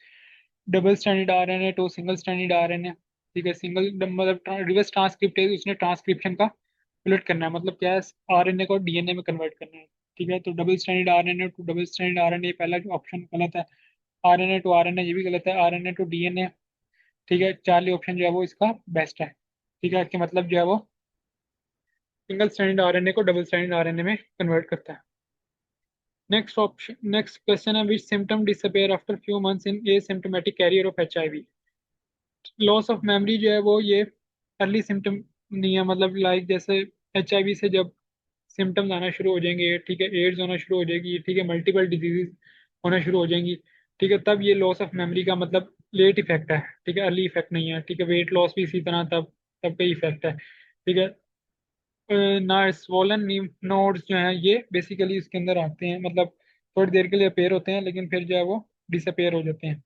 double standard RNA to single standard RNA. ठीक है, सिंगल मतलब रिवर्स ट्रांसक्रिप्ट उसने ट्रांसक्रिप्शन का उलट करना है, मतलब क्या है? आरएनए को डीएनए में कन्वर्ट करना है। ठीक है, तो double standard RNA to double standard RNA, पहला जो ऑप्शन गलत है। आरएनए टू आरएनए ये भी गलत है। आरएनए टू डीएनए, ठीक है, चार्ली ऑप्शन जो है वो इसका बेस्ट है। ठीक है, कि मतलब जो है वो सिंगल स्टैंडर्ड आरएनए को डबल स्टैंडर्ड आरएनए में कन्वर्ट करता है। नेक्स्ट क्वेश्चन है, which symptom disappear after few months in asymptomatic carrier of HIV? Loss of memory जो है वो ये अर्ली सिम्टम नहीं है, मतलब लाइक जैसे एचआईवी से जब सिम्टम्स आना शुरू हो जाएंगे, ठीक है, एड्स होना शुरू हो जाएगी, ठीक है, मल्टीपल डिजीजेस होना शुरू हो जाएंगी, ठीक है, तब ये लॉस ऑफ मेमोरी का मतलब लेट इफेक्ट है। ठीक है, अर्ली इफेक्ट नहीं है। ठीक है, वेट लॉस भी इसी तरह तब तब का इफेक्ट है। ठीक है, ना स्वोलन नोड्स जो हैं ये बेसिकली इसके अंदर आते हैं, मतलब थोड़ी देर के लिए अपेयर होते हैं, लेकिन फिर जो है वो डिसअपेयर हो जाते हैं,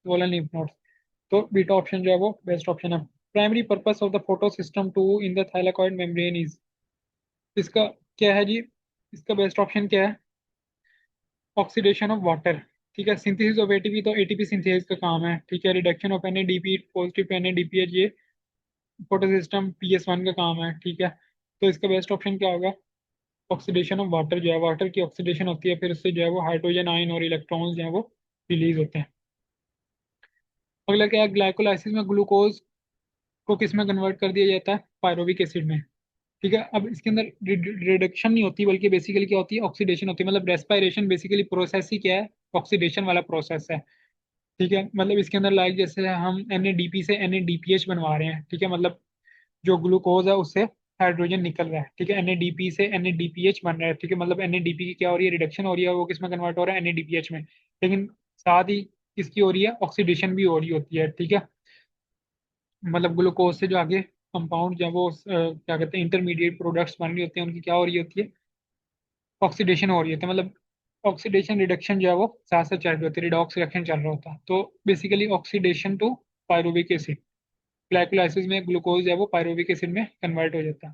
स्वोलन लिम्फ नोड्स। तो बीटा ऑप्शन जो है वो बेस्ट ऑप्शन है। Primary purpose of the photo system two in the thylakoid membrane is? इसका क्या है जी? इसका बेस्ट ऑप्शन क्या है? Oxidation of water. ठीक है, सिंथेसिस ऑफ एटीपी, तो एटीपी सिंथेसिस का काम है। ठीक है, reduction of NADP, positive NADPH, ये फोटो सिस्टम पीएस1 का काम है। ठीक है, तो इसका बेस्ट ऑप्शन क्या होगा? ऑक्सीडेशन ऑफ वाटर, जो है वाटर की ऑक्सीडेशन होती है, फिर उससे जो है वो हाइड्रोजन आयन और इलेक्ट्रॉन्स जो है वो रिलीज होते हैं। अगला क्या है? ग्लाइकोलाइसिस में ग्लूकोज को किस में कन्वर्ट कर दिया जाता है? पायरोविक एसिड में। ठीक है, अब इसके अंदर रिडक्शन नहीं होती, बल्कि बेसिकली क्या होती है? ऑक्सीडेशन होती है, मतलब रेस्पिरेशन बेसिकली प्रोसेस ही क्या है? ऑक्सीडेशन वाला प्रोसेस है। ठीक है, मतलब इसके अंदर लाइक जैसे हम एनएडीपी से एनएडीपीएच बनवा रहे हैं, ठीक है, मतलब जो ग्लूकोज है उससे हाइड्रोजन निकल रहा है। ठीक है, एनएडीपी से एनएडीपीएच बन रहा है। ठीक है, मतलब एनएडीपी की क्या हो रही है? रिडक्शन हो रही है, वो किस में कन्वर्ट हो रहा है? एनएडीपीएच में। लेकिन साथ ही किसकी हो रही है? ऑक्सीडेशन भी हो रही होती है। ठीक है, मतलब ग्लूकोज से जो आगे कंपाउंड जब वो क्या कहते हैं, इंटरमीडिएट प्रोडक्ट्स बन रही होते हैं, उनकी क्या हो रही होती है? ऑक्सीडेशन हो रही होती है, मतलब ऑक्सीडेशन रिडक्शन जो है वो साथ साथ चल रही होती है, रिडॉक्स रिएक्शन चल रहा होता है। तो basically oxidation to pyruvic acid, glycolysis में ग्लूकोज जो है वो पायरुविक एसिड में कन्वर्ट हो जाता है।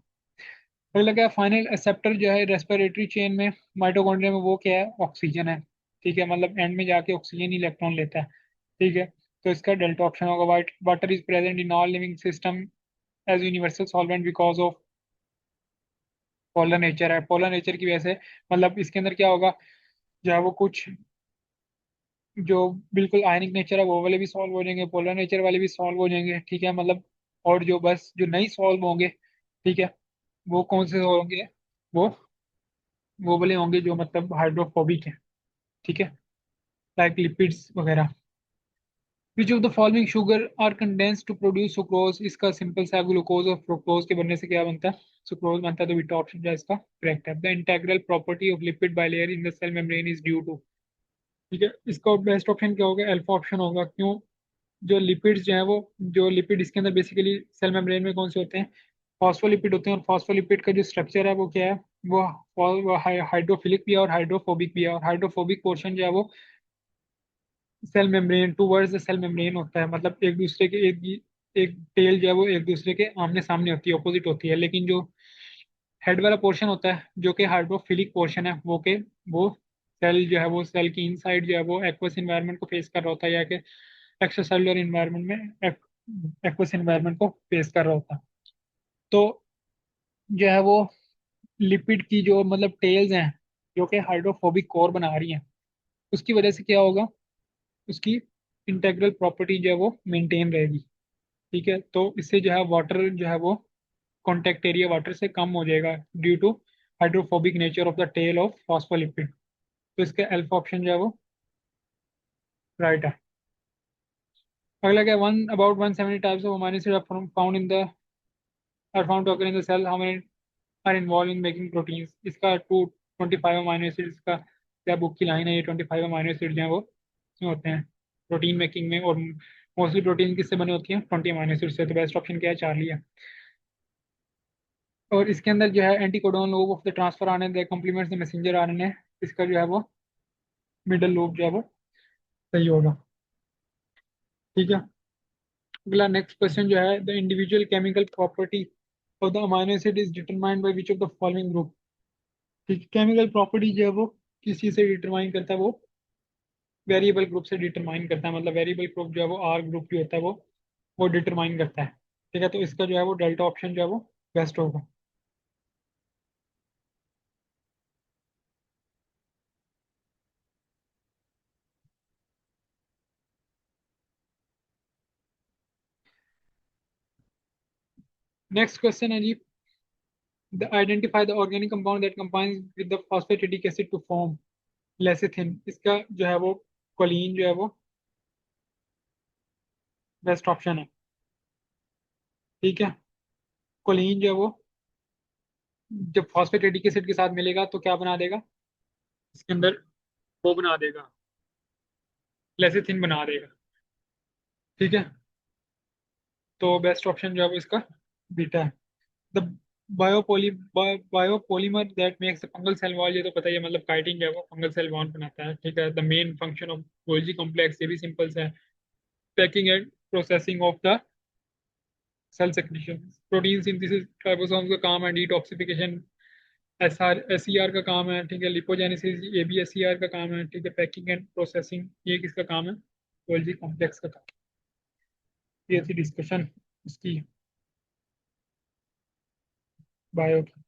अगला क्या? फाइनल एक्सेप्टर जो है रेस्पिरेटरी चेन में माइटोकॉन्ड्रिया में, वो क्या है? ऑक्सीजन है। ठीक है, मतलब एंड में जाके ऑक्सीजन ही इलेक्ट्रॉन लेता है। ठीक है, तो इसका डेल्टा ऑप्शन होगा। Water is present in all living system as universal solvent because of polar nature है। पोलर नेचर की वजह से मतलब इसके अंदर क्या होगा? जो है वो कुछ जो बिल्कुल आयनिक नेचर है वो वाले भी सॉल्व हो जाएंगे, पोलर नेचर वाले भी सॉल्व हो जाएंगे। ठीक है, मतलब और जो बस जो नहीं सॉल्व होंगे, ठीक है, वो कौन से होंगे? वो वो वाले होंगे जो मतलब हाइड्रोफोबिक है। ठीक है, लाइक लिपिड्स वगैरह। Which of the following sugar are condense to produce sucrose, इसका सिंपल सा ग्लूकोज और फ्रुक्टोज के बनने से क्या बनता है, सुक्रोज बनता है। तो बीटा ऑप्शन जो है इसका करेक्ट है। The integral property of lipid bilayer in the cell membrane is due to, ठीक है, इसका बेस्ट ऑप्शन क्या होगा, अल्फा ऑप्शन होगा। क्यों, जो लिपिड्स जो है वो, जो लिपिड इसके अंदर बेसिकली सेल मेम्ब्रेन में कौन से होते हैं, फॉस्फोलिपिड होते हैं। और फॉस्फोलिपिड का जो स्ट्रक्चर है वो क्या है, वो हाइड्रोफिलिक भी है और हाइड्रोफोबिक भी है। और हाइड्रोफोबिक पोर्शन जो है वो cell membrane towards the cell membrane होता है, मतलब एक दूसरे के एक टेल जो है वो एक दूसरे के आमने सामने होती है, ऑपोजिट होती है। लेकिन जो हेड वाला पोर्शन होता है जो कि हाइड्रोफिलिक पोर्शन है, वो सेल जो है वो सेल की इनसाइड जो है वो एक्वस इन्वायरमेंट को फेस कर रहा होता है, या कि एक्स्ट्रा सेलुलर इन्वायरमेंट में एक्वस इन्वायरमेंट को फेस कर रहा होता है। तो जो है वो लिपिड की जो मतलब टेल्स हैं जो कि हाइड्रोफोबिक कोर बना रही हैं, उसकी वजह से क्या होगा, उसकी इंटेग्रल प्रॉपर्टी जो है वो मेंटेन रहेगी। ठीक है, तो इससे जो है वाटर जो है वो कॉन्टेक्ट एरिया वाटर से कम हो जाएगा due to hydrophobic nature of the tail of phospholipid. तो इसका अल्फा ऑप्शन जो है वो राइट है। अगला क्या, one about 170 types of amino acid found in the are found to occur in the cell, how many are involve in making proteins, इसका 225 amino acid, इसका क्या बुक की लाइन है, ये 25 अमीनो एसिड जो है वो इसमें होते हैं प्रोटीन मेकिंग में। और मोस्टली प्रोटीन किससे बनी होती है, 20 अमीनो एसिड से। तो बेस्ट ऑप्शन क्या है, चार्ली है। और इसके अंदर जो है anti codon lobe of the transfer RNA the complements the messenger RNA, इसका जो है वो मिडल लोब जो है वो सही होगा। ठीक है, अगला नेक्स्ट क्वेश्चन जो है, the individual chemical property of the amino acid is determined by which of the following group. ठीक है, केमिकल प्रॉपर्टी जो है वो किस चीज से डिटरमाइन करता है, वो वेरिएबल ग्रुप से डिटरमाइन करता है। मतलब वेरिएबल ग्रुप जो है वो आर ग्रुप भी होता है, वो डिटरमाइन करता है। ठीक है, तो इसका जो है वो डेल्टा ऑप्शन जो है वो बेस्ट होगा। नेक्स्ट क्वेश्चन है जी, the identify the organic compound that combines with the phosphatidic acid to form lecithin, इसका जो है वो कोलिन जो है वो बेस्ट ऑप्शन है। ठीक है, कोलिन जो है वो जब फॉस्फेटिडिक एसिड के साथ मिलेगा तो क्या बना देगा, इसके अंदर वो बना देगा, लेसिथिन बना देगा। ठीक है, तो बेस्ट ऑप्शन जो है वो इसका बीटा है। The biopoly biopolymer that makes the fungal cell wall, ये तो पता ही है, मतलब काइटिन जो है वो फंगल सेल वॉल बनाता है। ठीक है, the main function of Golgi complex, ये भी सिंपल सा है, packing and processing of the cell secretion, protein synthesis, ribosomes का काम है, डिटॉक्सिफिकेशन एस सी आर का काम है। ठीक है, लिपोजेनेसिस ये भी एस सी आर का काम है। ठीक है, पैकिंग एंड प्रोसेसिंग ये किसका काम है, गोल्जी कॉम्प्लेक्स का काम। ये थी डिस्कशन इसकी बायो की।